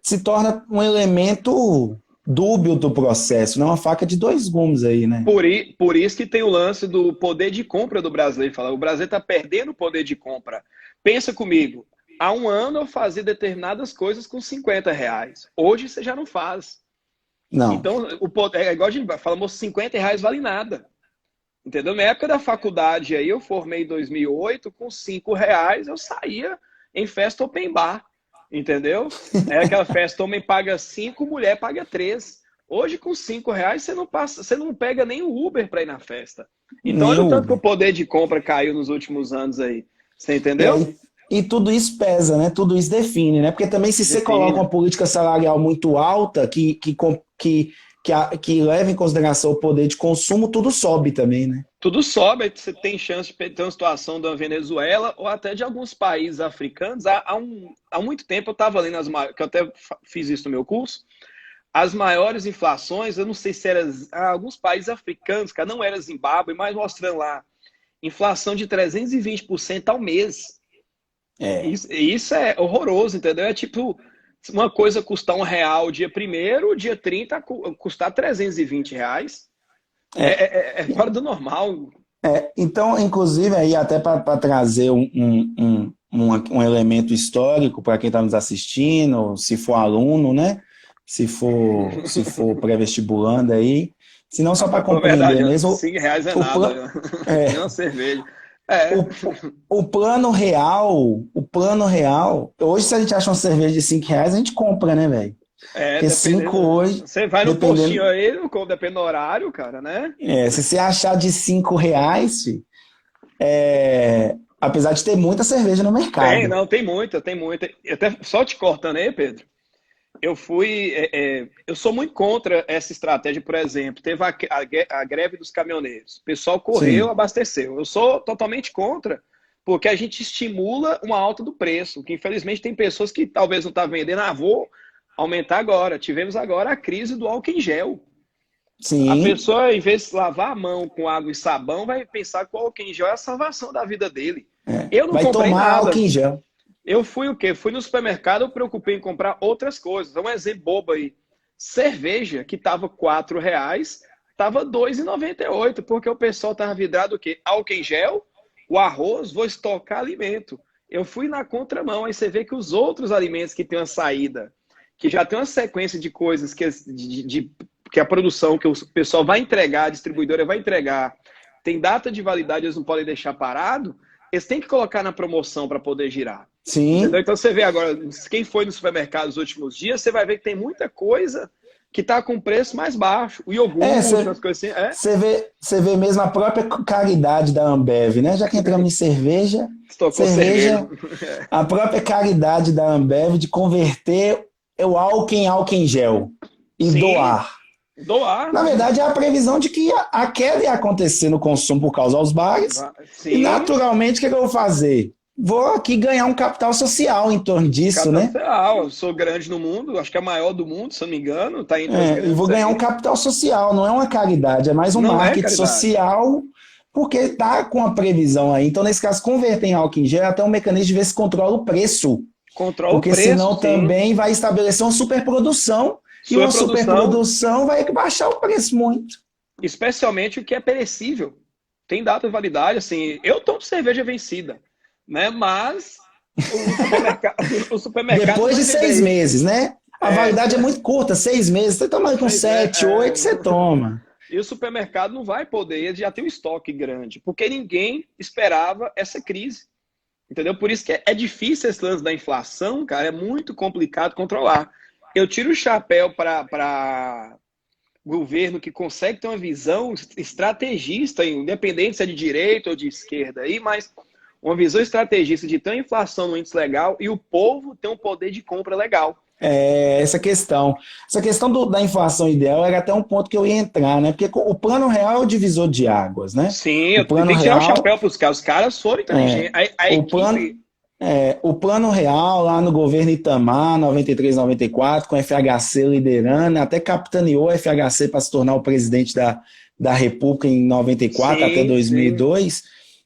se torna um elemento dúbio do processo, não é uma faca de dois gumes aí, né? Por isso que tem o lance do poder de compra do brasileiro. Fala, o brasileiro está perdendo o poder de compra. Pensa comigo, há um ano eu fazia determinadas coisas com R$ 50. Hoje você já não faz. Não, Então, é igual a gente fala, moço, R$ 50 vale nada. Entendeu? Na época da faculdade, aí eu formei em 2008, com R$ 5 eu saía em festa open bar. Entendeu? Era aquela festa, homem paga 5, mulher paga 3. Hoje, com R$ 5, você não passa, você não pega nem o Uber para ir na festa. Então, nem olha o o tanto que o Uber. poder de compra caiu nos últimos anos aí. Você E entendeu? aí, e tudo isso pesa, né? Tudo isso define, né? Porque também se você coloca Define. uma política salarial muito alta que leva em consideração o poder de consumo, tudo sobe também, né? Tudo sobe, aí você tem chance de ter uma situação da Venezuela ou até de alguns países africanos. Há muito tempo eu estava lendo, que eu até fiz isso no meu curso, as maiores inflações, eu não sei se eram alguns países africanos, cara, não era Zimbábue, mas mostrando lá, inflação de 320% ao mês. É. Isso é horroroso, entendeu? É tipo uma coisa custar R$ 1 dia primeiro, dia 30 custar R$ 320. É fora do normal. Então, inclusive, aí até para trazer um elemento histórico para quem está nos assistindo, se for aluno, né? Se for pré-vestibulando aí, se não só para Rapaz, por compreender verdade, mesmo, R$ 5 é o, nada, plan, né? Nem é, uma cerveja. É, o plano real, hoje se a gente acha uma cerveja de R$ 5, a gente compra, né, velho? Porque 5 dependendo. hoje, Você vai no postinho dependendo, aí, depende do horário, cara, né? se você achar de R$ 5, fi, apesar de ter muita cerveja no Tem, mercado. não, tem muita, tem muita. Até só te cortando aí, Pedro. Eu sou muito contra essa estratégia, por exemplo, teve a greve dos caminhoneiros. O pessoal correu, Sim, abasteceu. Eu sou totalmente contra, porque a gente estimula uma alta do preço, que infelizmente tem pessoas que talvez não estão vendendo, vou aumentar agora. Tivemos agora a crise do álcool em gel. A sim. pessoa, em vez de lavar a mão com água e sabão, vai pensar que o álcool em gel é a salvação da vida dele. Eu não Vai comprei tomar álcool nada. em gel. Eu fui o quê? Fui no supermercado, eu preocupei em comprar outras coisas. Um exemplo bobo aí. Cerveja, que estava R$ 4, estava R$ 2,98, porque o pessoal estava vidrado o quê? Álcool em gel, o arroz, vou estocar alimento. Eu fui na contramão, aí você vê que os outros alimentos que têm uma saída, que já tem uma sequência de coisas que a produção, que o pessoal vai entregar, a distribuidora vai entregar, tem data de validade, eles não podem deixar parado, eles têm que colocar na promoção para poder girar. Entendeu? Sim. Então você vê agora, quem foi no supermercado nos últimos dias, você vai ver que tem muita coisa que está com preço mais baixo. O iogurte, as coisas assim. Você vê mesmo a própria caridade da Ambev, né? Já que entramos em cerveja, Estocou cerveja. cerveja, a própria caridade da Ambev de converter o álcool em álcool em gel e Sim, doar. doar. Na verdade, é a previsão de que a queda ia acontecer no consumo por causa dos bares. E, Sim, naturalmente, o que eu vou fazer? Vou aqui ganhar um capital social em torno disso, capital né? social. Eu sou grande no mundo, acho que é a maior do mundo, se eu não me engano, está entre as E vou grandes ganhar um aí. capital social, não é uma caridade, é mais um Não é marketing caridade. social, porque está com a previsão aí. Então, nesse caso, converter em álcool em gel é até um mecanismo de ver se controla o preço, Controla o porque preço, senão sim. também vai estabelecer uma superprodução, e Sua uma produção, superprodução vai baixar o preço muito. especialmente o que é perecível. Tem data de validade, assim, eu tomo cerveja vencida, né? Mas o supermercado, o supermercado não Depois vai de vender 6 meses, isso. né? A É, validade é muito curta, 6 meses. Você toma com seis meses, 7, 8, você toma. E o supermercado não vai poder, ele já tem um estoque grande, porque ninguém esperava essa crise. Entendeu? Por isso que é difícil esse lance da inflação, cara, é muito complicado controlar. Eu tiro o chapéu para governo que consegue ter uma visão estrategista, independente se é de direita ou de esquerda aí, mas uma visão estrategista de ter uma inflação no índice legal e o povo ter um poder de compra legal. Essa questão. Essa questão da inflação ideal era até um ponto que eu ia entrar, né? Porque o plano real é o divisor de águas, né? Sim, O eu plano tenho que tirar o real, chapéu para os caras. Os caras foram inteligentes. A o plano, equipe. o plano real lá no governo Itamar, 93, 94, com o FHC liderando, até capitaneou o FHC para se tornar o presidente da República em 94 até Sim, sim. 2002.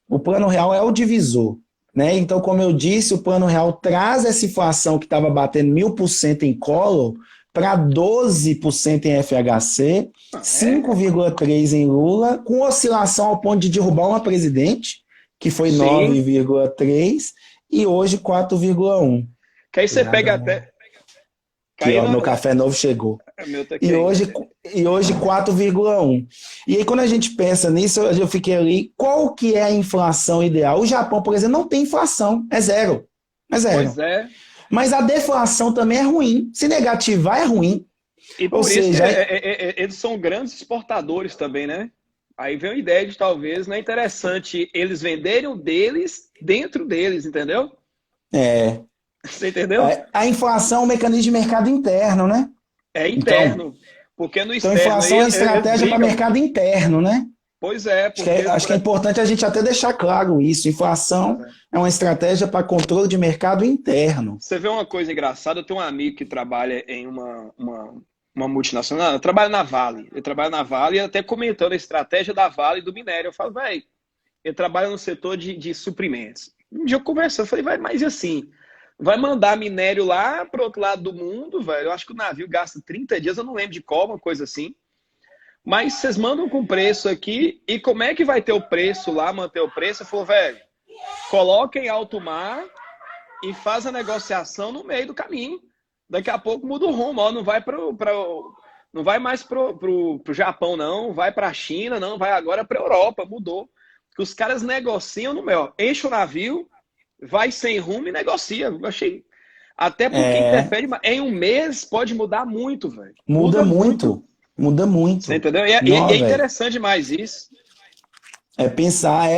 O plano real é o divisor. Né? Então, como eu disse, o Plano Real traz essa inflação que estava batendo 1000% em Collor para 12% em FHC, 5,3% em Lula, com oscilação ao ponto de derrubar uma presidente, que foi 9,3%, e hoje 4,1%. Que aí você pega até... Que ó, meu café novo chegou. E hoje 4,1. E aí, quando a gente pensa nisso, eu fiquei ali, qual que é a inflação ideal? O Japão, por exemplo, não tem inflação, é zero. É zero. Pois é. Mas a deflação também é ruim. Se negativar, é ruim. E por isso eles são grandes exportadores também, né? Aí vem a ideia de talvez não é interessante eles venderem o deles dentro deles, entendeu? Você entendeu? A inflação é um mecanismo de mercado interno, né? É interno. Então, porque no externo... Então, inflação é estratégia para mercado interno, né? Pois é. Porque acho que é importante a gente até deixar claro isso. Inflação é uma estratégia para controle de mercado interno. Você vê uma coisa engraçada, eu tenho um amigo que trabalha em uma multinacional, eu trabalho na Vale. Ele trabalha na Vale e até comentando a estratégia da Vale e do minério. Eu falo, velho, ele trabalha no setor de suprimentos. Um dia eu converso, eu falei, vai, mas e assim... Vai mandar minério lá para o outro lado do mundo, velho. Eu acho que o navio gasta 30 dias, eu não lembro de qual, uma coisa assim. Mas vocês mandam com preço aqui, e como é que vai ter o preço lá, manter o preço? Eu falo, velho, coloca em alto mar e faz a negociação no meio do caminho. Daqui a pouco muda o rumo, ó, não vai mais pro Japão, não, vai para a China, não, vai agora para a Europa, mudou. Porque os caras negociam no meio, enche o navio, vai sem rumo e negocia. Eu achei. Até porque interfere. Em um mês pode mudar muito, velho. Muda muito. Muda muito. Você entendeu? E é interessante demais isso. Pensar,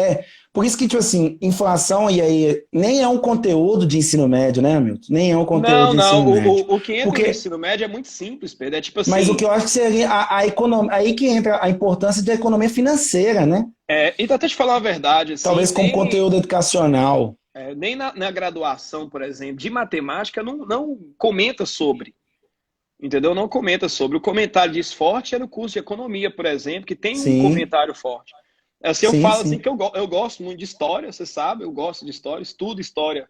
Por isso que, tipo assim, inflação, e aí, nem é um conteúdo de ensino médio, né, Hamilton? Nem é um conteúdo de ensino médio. O que entra no ensino médio é muito simples, Pedro. É tipo assim. Mas o que eu acho que seria a economia, aí que entra a importância da economia financeira, né? Então, até te falar a verdade. Assim, talvez como conteúdo educacional. Nem na graduação, por exemplo, de matemática, não comenta sobre. Entendeu? Não comenta sobre. O comentário diz forte é no curso de economia, por exemplo, que tem um comentário forte. Assim, eu falo assim que eu gosto muito de história, você sabe, eu gosto de história, estudo história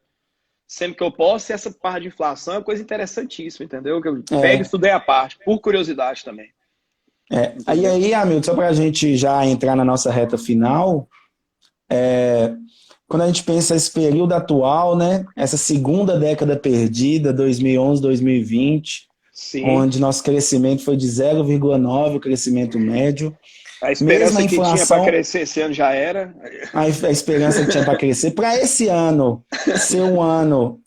sempre que eu posso, e essa parte de inflação é uma coisa interessantíssima, entendeu? Que eu pego e estudei a parte, por curiosidade também. Aí, Hamilton, só para a gente já entrar na nossa reta final, quando a gente pensa esse período atual, né, essa segunda década perdida, 2011, 2020, onde nosso crescimento foi de 0,9%, o crescimento médio. A esperança que tinha para crescer esse ano já era. A esperança que tinha para crescer. Para esse ano ser um ano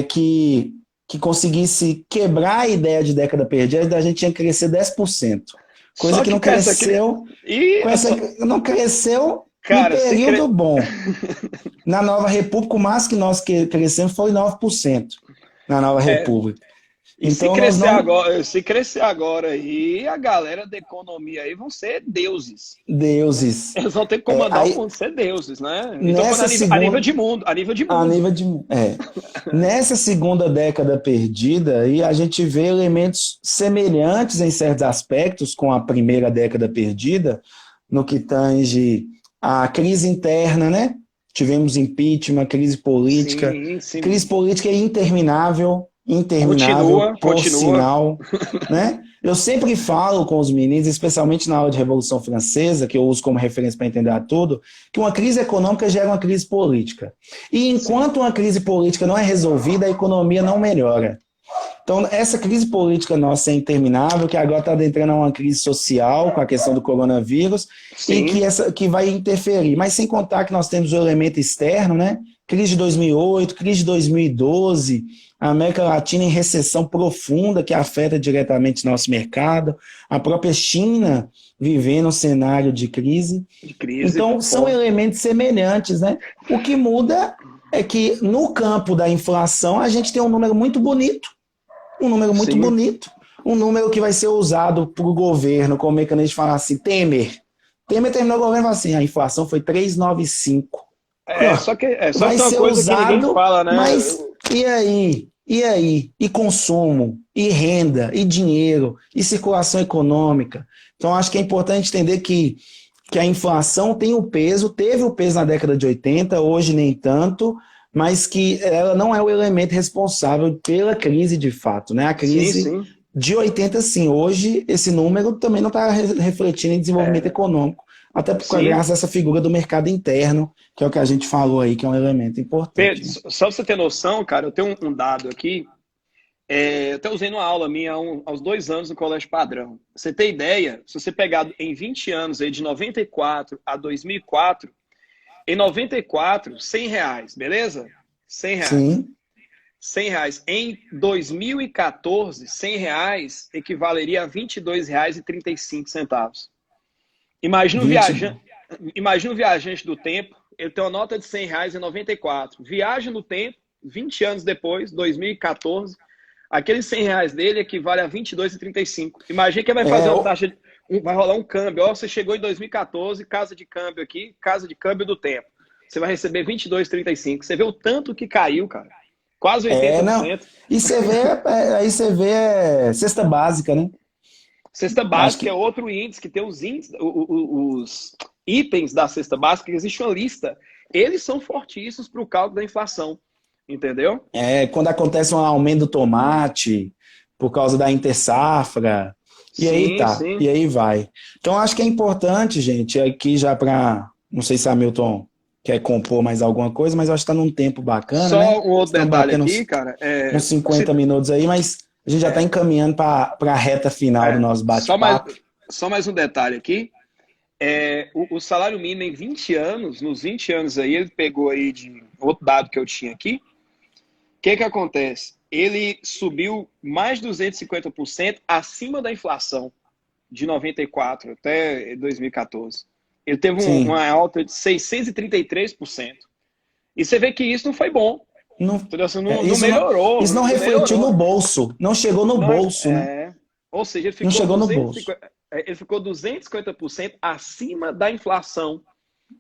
que conseguisse quebrar a ideia de década perdida, a gente tinha que crescer 10%. Coisa que não cresceu. Não cresceu em período bom. Na Nova República, o máximo que nós crescemos foi 9% na Nova República. E então, se crescer agora aí, a galera da economia aí vão ser deuses. Deuses. Eles vão ter que comandar o mundo, ser deuses, né? Então, a nível de mundo. Nessa segunda década perdida, aí a gente vê elementos semelhantes em certos aspectos com a primeira década perdida, no que tange a crise interna, né? Tivemos impeachment, crise política. Sim. Crise política é interminável, por sinal, né? Eu sempre falo com os meninos, especialmente na aula de Revolução Francesa, que eu uso como referência para entender tudo, que uma crise econômica gera uma crise política. E enquanto uma crise política não é resolvida, a economia não melhora. Então, essa crise política nossa é interminável, que agora está adentrando a uma crise social com a questão do coronavírus, e que vai interferir. Mas sem contar que nós temos o elemento externo, né? crise de 2008, crise de 2012, a América Latina em recessão profunda que afeta diretamente nosso mercado, a própria China vivendo um cenário de crise. De crise. Então, são elementos semelhantes, né? O que muda é que no campo da inflação a gente tem um número muito bonito, um número muito Sim. bonito, um número que vai ser usado por o governo, como mecanismo de falar assim, Temer terminou o governo e falou assim, a inflação foi 3,95. Só que é vai uma ser coisa usado, que ninguém fala, né? Mas e aí? E aí? E consumo? E renda? E dinheiro? E circulação econômica? Então, acho que é importante entender que a inflação tem o peso, teve o peso na década de 80, hoje nem tanto, mas que ela não é o elemento responsável pela crise de fato, né? A crise Sim. de 80, sim. Hoje, esse número também não está refletindo em desenvolvimento econômico, até por graças a essa figura do mercado interno, que é o que a gente falou aí, que é um elemento importante. Pedro, só pra você ter noção, cara, eu tenho um dado aqui, eu até usei numa aula minha aos 2 anos no Colégio Padrão. Você tem ideia, se você pegar em 20 anos, aí, de 94 a 2004, em 94, R$ 100, beleza? R$ 100. Sim. R$ 100. Em 2014, R$ 100 equivaleria a R$ 22,35. Imagina um viajante do tempo, ele tem uma nota de R$ 100 em 94. Viaja no tempo, 20 anos depois, 2014, aqueles R$ 100 dele equivale a R$ 22,35. Imagina que vai fazer uma taxa, vai rolar um câmbio. Ó, você chegou em 2014, casa de câmbio aqui, casa de câmbio do tempo. Você vai receber 22,35. Você vê o tanto que caiu, cara. Quase 80%. Não. E você vê, aí você vê cesta básica, né? Cesta básica é outro índice que tem os itens da cesta básica, existe uma lista. Eles são fortíssimos para o cálculo da inflação, entendeu? Quando acontece um aumento do tomate, por causa da intersafra, e aí tá, e aí vai. Então acho que é importante, gente, aqui já para, não sei se a Hamilton quer compor mais alguma coisa, mas eu acho que está num tempo bacana, Só né? um outro detalhe aqui, cara. Uns 50 minutos aí, mas a gente já está encaminhando para a reta final do nosso bate-papo. Só mais um detalhe aqui. O salário mínimo em 20 anos, nos 20 anos aí, ele pegou aí de outro dado que eu tinha aqui. O que acontece? Ele subiu mais de 250% acima da inflação de 94 até 2014. Ele teve uma alta de 633%. E você vê que isso não foi bom. Não melhorou. Isso não refletiu no bolso. Não chegou no bolso, né? Ou seja, não chegou no bolso. Ele ficou 250% acima da inflação.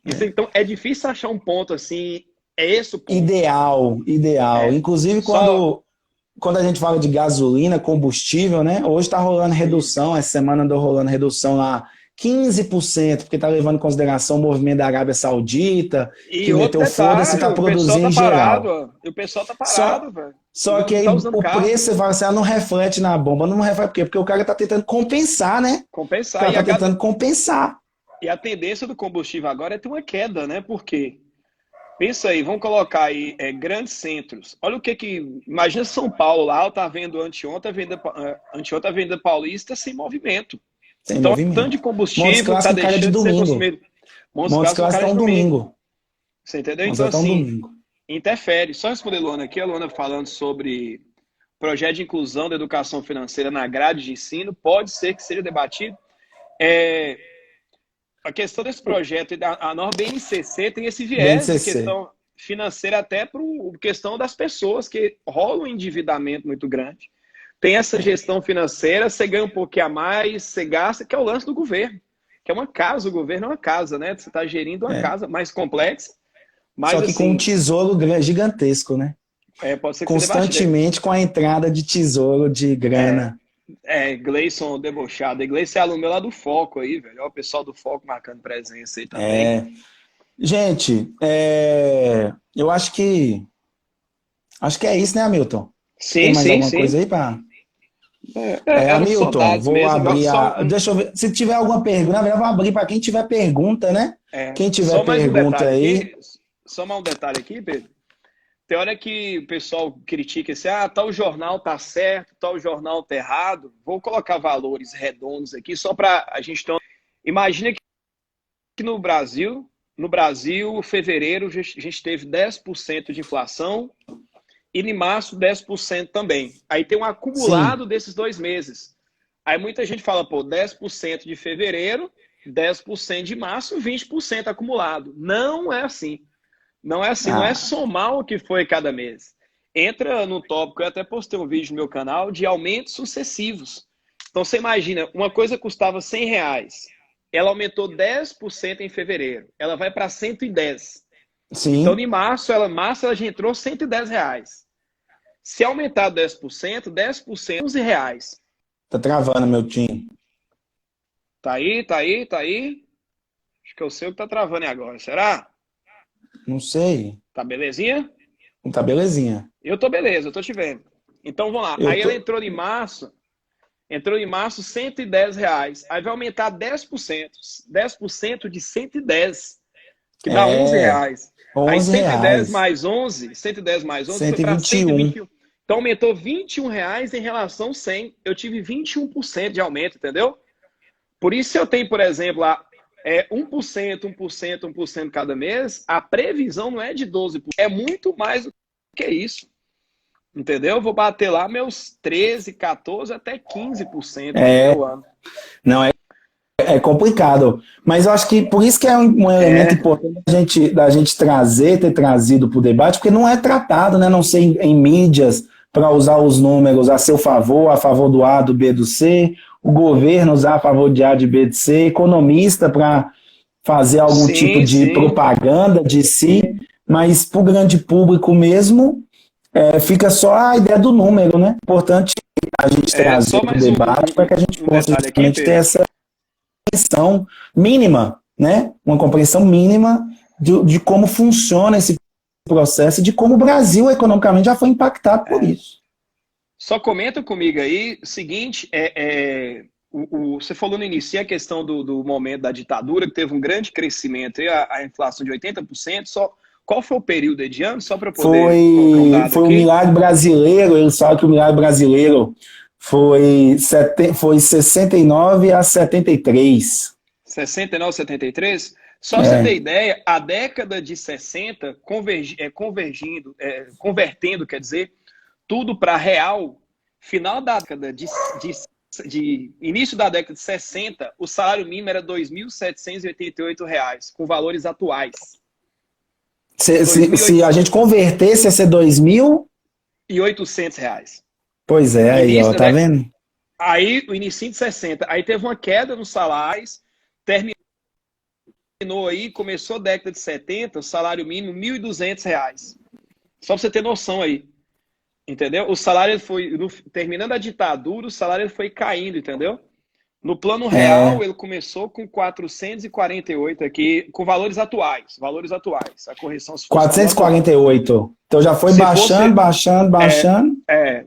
Então, é difícil achar um ponto assim. É esse o ponto. Ideal. Inclusive, quando a gente fala de gasolina, combustível, né? Hoje está rolando redução. Essa semana andou rolando redução lá 15%, porque está levando em consideração o movimento da Arábia Saudita, que meteu foda-se e está produzindo em geral. E o pessoal está parado, velho. Só que aí o preço, você fala assim, não reflete na bomba. Não reflete por quê? Porque o cara está tentando compensar, né? O cara está tentando compensar. E a tendência do combustível agora é ter uma queda, né? Por quê? Pensa aí, vamos colocar aí grandes centros. Olha o que... Imagina São Paulo lá, eu estava vendo anteontem a Venda Paulista sem movimento. Então, tanto de combustível está deixando de ser consumido. Montes Claros está um domingo. Você entendeu? Então, assim, interfere. Só responder a Luana aqui, a Luana falando sobre projeto de inclusão da educação financeira na grade de ensino, pode ser que seja debatido. A questão desse projeto, a norma BNCC tem esse viés de questão financeira até para a questão das pessoas, que rola um endividamento muito grande. Tem essa gestão financeira, você ganha um pouquinho a mais, você gasta, que é o lance do governo. Que é uma casa, o governo é uma casa, né? Você está gerindo uma casa mais complexa. Mas, só que com um tesouro gigantesco, né? Pode ser que constantemente com a entrada de tesouro de grana. Gleison debochado. Gleison é aluno meu lá do Foco aí, velho. Olha o pessoal do Foco marcando presença aí também. Gente, eu acho que é isso, né, Hamilton? Sim, tem mais sim, alguma sim. coisa aí para... Hamilton, vou abrir Deixa eu ver. Se tiver alguma pergunta, na verdade, vou abrir para quem tiver pergunta, né? Quem tiver pergunta aí... Só mais um detalhe aqui, Pedro. Tem hora que o pessoal critica assim, tal jornal tá certo, tal jornal tá errado. Vou colocar valores redondos aqui, só para a gente ter... Imagina que no Brasil no Brasil, fevereiro, a gente teve 10% de inflação e em março 10% também. Aí tem um acumulado desses 2 meses. Aí muita gente fala, pô, 10% de fevereiro, 10% de março, 20% acumulado. Não é assim. Não é assim, não é somar o que foi cada mês. Entra no tópico, eu até postei um vídeo no meu canal de aumentos sucessivos. Então você imagina, uma coisa custava R$100, ela aumentou 10% em fevereiro, ela vai para 110. Sim. Então em março ela já entrou R$110. Se aumentar 10%, 10% R$11. Tá travando, meu time. Tá aí, tá aí, tá aí. Acho que eu sei o que tá travando agora, será? Não sei. Tá belezinha? Tá belezinha. Eu tô beleza, eu tô te vendo. Então vamos lá. Eu Aí ela tô... entrou em março R$110. Aí vai aumentar 10%. 10% de 110, que dá R$11. Aí 11 110 reais. mais 11, 110 mais 11 foi para 121. 121. Então aumentou R$21 em relação a 100. Eu tive 21% de aumento, entendeu? Por isso, se eu tenho, por exemplo, 1%, 1%, 1% cada mês, a previsão não é de 12%, é muito mais do que isso. Entendeu? Eu vou bater lá meus 13, 14, até 15% no meu ano. Não, é complicado. Mas eu acho que por isso que é um elemento importante da gente ter trazido para o debate, porque não é tratado, né? Não sei em mídias para usar os números a seu favor, a favor do A, do B, do C, o governo usar a favor de A, de B, de C, economista para fazer algum tipo de propaganda de si, mas para o grande público mesmo, fica só a ideia do número, né? Importante a gente trazer para o debate para que a gente possa justamente ter essa compreensão mínima, né? Uma compreensão mínima de como funciona esse processo e de como o Brasil economicamente já foi impactado por isso. Só comenta comigo aí o seguinte, você falou no início a questão do momento da ditadura, que teve um grande crescimento, a inflação de 80%, qual foi o período de ano, só para poder colocar um dado foi aqui? O milagre brasileiro, ele fala que o milagre brasileiro foi 69 a 73. 69 a 73? Só pra você ter ideia, a década de 60, convertendo, quer dizer, tudo para real, final da década de início da década de 60, o salário mínimo era R$ 2.788, com valores atuais. Se a gente convertesse, ia ser R$2.800. Pois é, aí, ó, tá vendo? Aí, o início de 60, aí teve uma queda nos salários, terminou aí, começou a década de 70, o salário mínimo R$ 1.200. Só pra você ter noção aí. Entendeu? O salário foi, terminando a ditadura, o salário foi caindo, entendeu? No plano real, ele começou com 448 aqui, com valores atuais. A correção... 448. Então já foi baixando.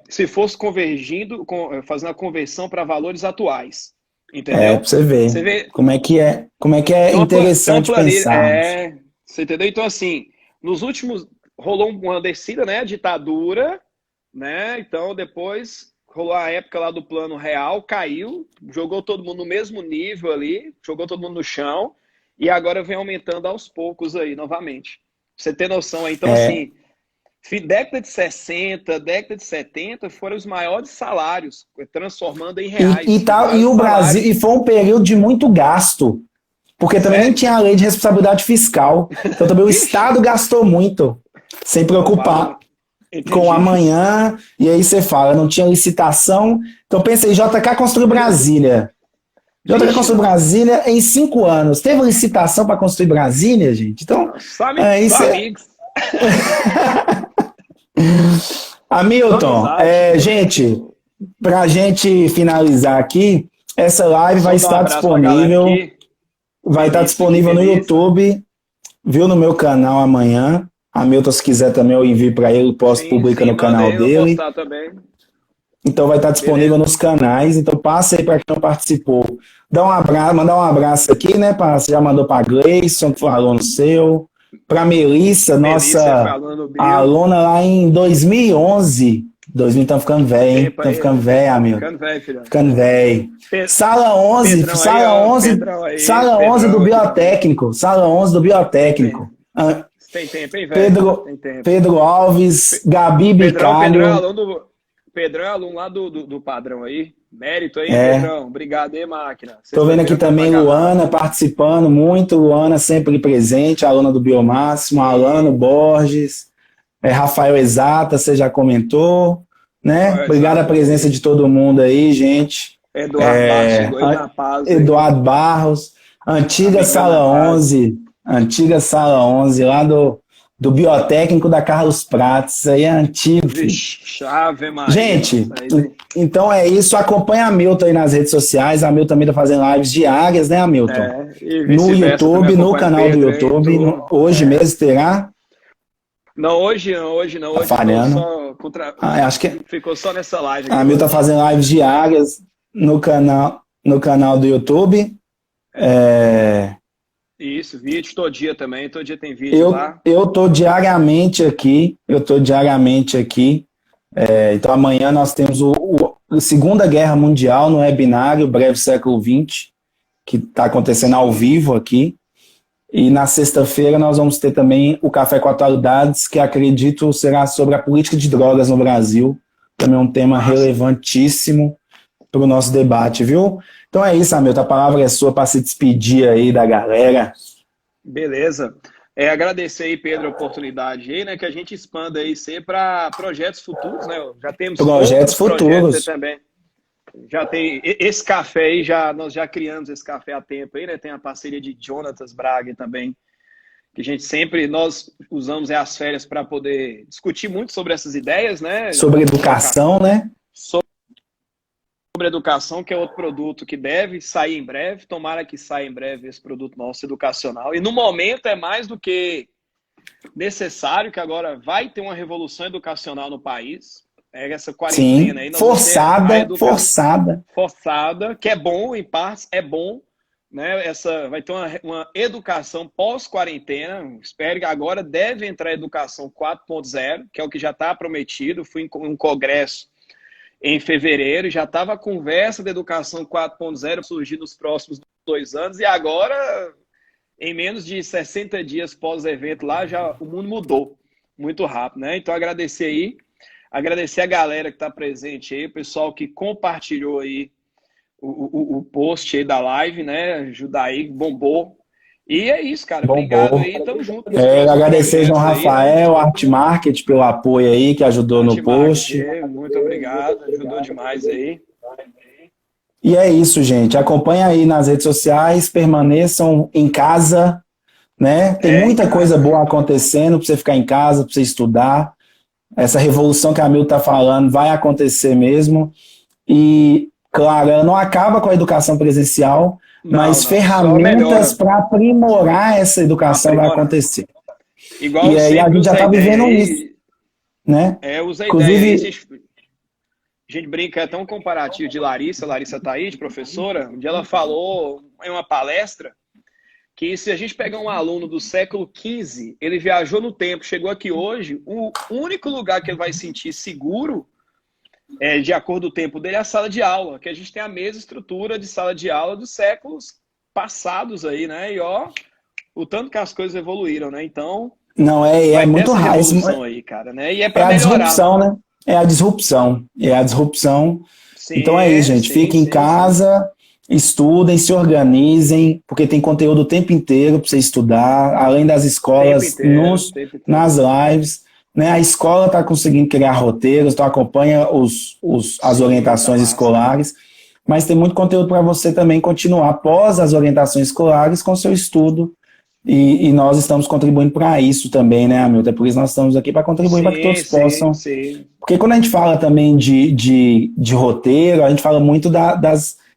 Se fosse convergindo, fazendo a conversão para valores atuais. Entendeu? Pra você ver como é que é interessante pensar. Você entendeu? Então, assim, nos últimos... Rolou uma descida, né? Ditadura, né? Então, depois... Rolou a época lá do plano real, caiu, jogou todo mundo no mesmo nível ali, jogou todo mundo no chão, e agora vem aumentando aos poucos aí, novamente. Pra você ter noção aí. Então, assim, década de 60, década de 70 foram os maiores salários, transformando em reais. E o Brasil, e foi um período de muito gasto, porque também nem tinha a lei de responsabilidade fiscal. Então também o Estado gastou muito, sem preocupar. Entendi. Com amanhã, e aí você fala, não tinha licitação. Então pensei, JK construiu Brasília. JK construiu Brasília em 5 anos. Teve licitação para construir Brasília, gente? Então, isso amigos. Hamilton, gente, pra gente finalizar aqui, essa live vai estar disponível. Vai estar disponível no YouTube, viu, no meu canal amanhã. Hamilton, se quiser também eu envio para ele, publica no canal dele. Então vai estar disponível nos canais. Então passa aí para quem não participou. Dá um abraço, mandar um abraço aqui, né? Você já mandou para Gleison, que foi aluno seu. Para Melissa, nossa aluna lá em 2011. 2000 estão ficando velho, hein? Estão ficando velho, amigo. Ficando velho, filhão. Ficando velho. Sala 11, Pedrão sala aí, 11, Pedrão aí, sala Pedrão 11 do aqui. biotécnico. Sala 11 do biotécnico. Tem tempo, hein, velho? Pedro, Tem tempo. Pedro Alves, Gabi Pedrão é Bicalho. aluno Pedrão é aluno lá do padrão aí. Mérito aí, É. Pedrão. Obrigado aí, máquina. Estou vendo aqui também Luana participando muito. Luana sempre presente, aluna do Biomáximo. Alano Borges. Rafael Exata, você já comentou. Né? Obrigado a presença de todo mundo aí, gente. Eduardo Barros chegou aí na paz. Eduardo Barros. Antiga Sala 11. Antiga Sala 11, lá do biotécnico da Carlos Prates. Isso aí é antigo. Chave, Maria. Gente, então é isso. Acompanha a Milton aí nas redes sociais. A Milton também tá fazendo lives diárias, né, Hamilton? No YouTube, no canal do YouTube. Hoje mesmo terá? Não, hoje não. Hoje tá falhando. Só acho que ficou só nessa live. A Milton tá fazendo lives diárias no canal do YouTube. Isso, vídeo todo dia também, todo dia tem vídeo lá. Eu tô diariamente aqui, então amanhã nós temos a Segunda Guerra Mundial no webinário Breve Século XX, que está acontecendo ao vivo aqui, e na sexta-feira nós vamos ter também o Café com Atualidades, que acredito será sobre a política de drogas no Brasil, também um tema relevantíssimo para o nosso debate, viu? Então é isso, Hamilton, a palavra é sua para se despedir aí da galera. Beleza. Agradecer aí, Pedro, a oportunidade aí, né, que a gente expanda aí sempre para projetos futuros, né? Já temos projetos futuros também. Já tem esse café aí, nós já criamos esse café há tempo aí, né? Tem a parceria de Jonatas Braga também, que a gente nós usamos as férias para poder discutir muito sobre essas ideias, né? Sobre educação, né? Sobre educação, que é outro produto que deve sair em breve. Tomara que saia em breve esse produto nosso educacional. E no momento é mais do que necessário, que agora vai ter uma revolução educacional no país. Essa quarentena aí. Forçada, que é bom, em partes, é bom. Né? Vai ter uma educação pós-quarentena. Espero que agora deve entrar a educação 4.0, que é o que já está prometido. Fui em um congresso em fevereiro, já estava a conversa da educação 4.0 surgir nos próximos 2 anos, e agora, em menos de 60 dias pós-evento lá, o mundo mudou muito rápido, né? Então, agradecer a galera que está presente aí, o pessoal que compartilhou aí o post aí da live, né? Ajudar aí, bombou. E é isso, cara. Obrigado aí, tamo junto. Agradecer João Rafael, Art Market, pelo apoio aí, que ajudou no post. Muito obrigado, ajudou demais aí. E é isso, gente. Acompanha aí nas redes sociais, permaneçam em casa, né? Tem muita coisa boa acontecendo para você ficar em casa, para você estudar. Essa revolução que a Milton tá falando vai acontecer mesmo. E, claro, ela não acaba com a educação presencial, mas ferramentas para aprimorar essa educação vai acontecer. Igual e aí a gente já está vivendo isso, né? Usa a ideia. A gente brinca, é tão comparativo de Larissa Taíde, professora, onde ela falou em uma palestra que se a gente pegar um aluno do século XV, ele viajou no tempo, chegou aqui hoje, o único lugar que ele vai sentir seguro de acordo com o tempo dele, é a sala de aula, que a gente tem a mesma estrutura de sala de aula dos séculos passados aí, né? E o tanto que as coisas evoluíram, né? Então, não é muito raro aí, cara, né? E a disrupção, né? É a disrupção. Sim, então é isso, gente. Fiquem em casa, estudem, se organizem, porque tem conteúdo o tempo inteiro para você estudar, além das escolas, nas lives. Né, a escola está conseguindo criar roteiros, então acompanha as orientações escolares, mas tem muito conteúdo para você também continuar após as orientações escolares com o seu estudo, e nós estamos contribuindo para isso também, né, Hamilton? É por isso nós estamos aqui para contribuir para que todos possam. Porque quando a gente fala também de roteiro, a gente fala muito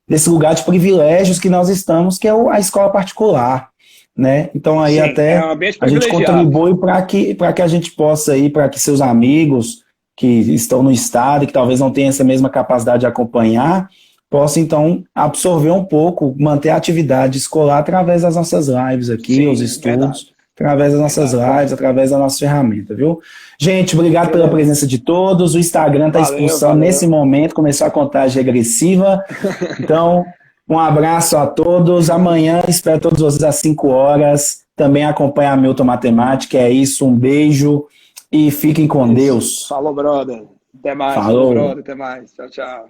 desse lugar de privilégios que nós estamos, que é a escola particular. Né? Então aí até a gente contribui para que a gente possa ir, para que seus amigos que estão no estado e que talvez não tenham essa mesma capacidade de acompanhar, possam então absorver um pouco, manter a atividade escolar através das nossas lives aqui, os estudos. através das nossas lives, através da nossa ferramenta, viu? Gente, obrigado pela presença de todos. O Instagram está expulsando nesse momento, começou a contagem regressiva. Então, um abraço a todos. Amanhã espero todos vocês às 5 horas. Também acompanha a Milton Matemática. É isso, um beijo e fiquem com Deus. Falou, brother. Até mais. Falou, brother. Até mais. Tchau, tchau.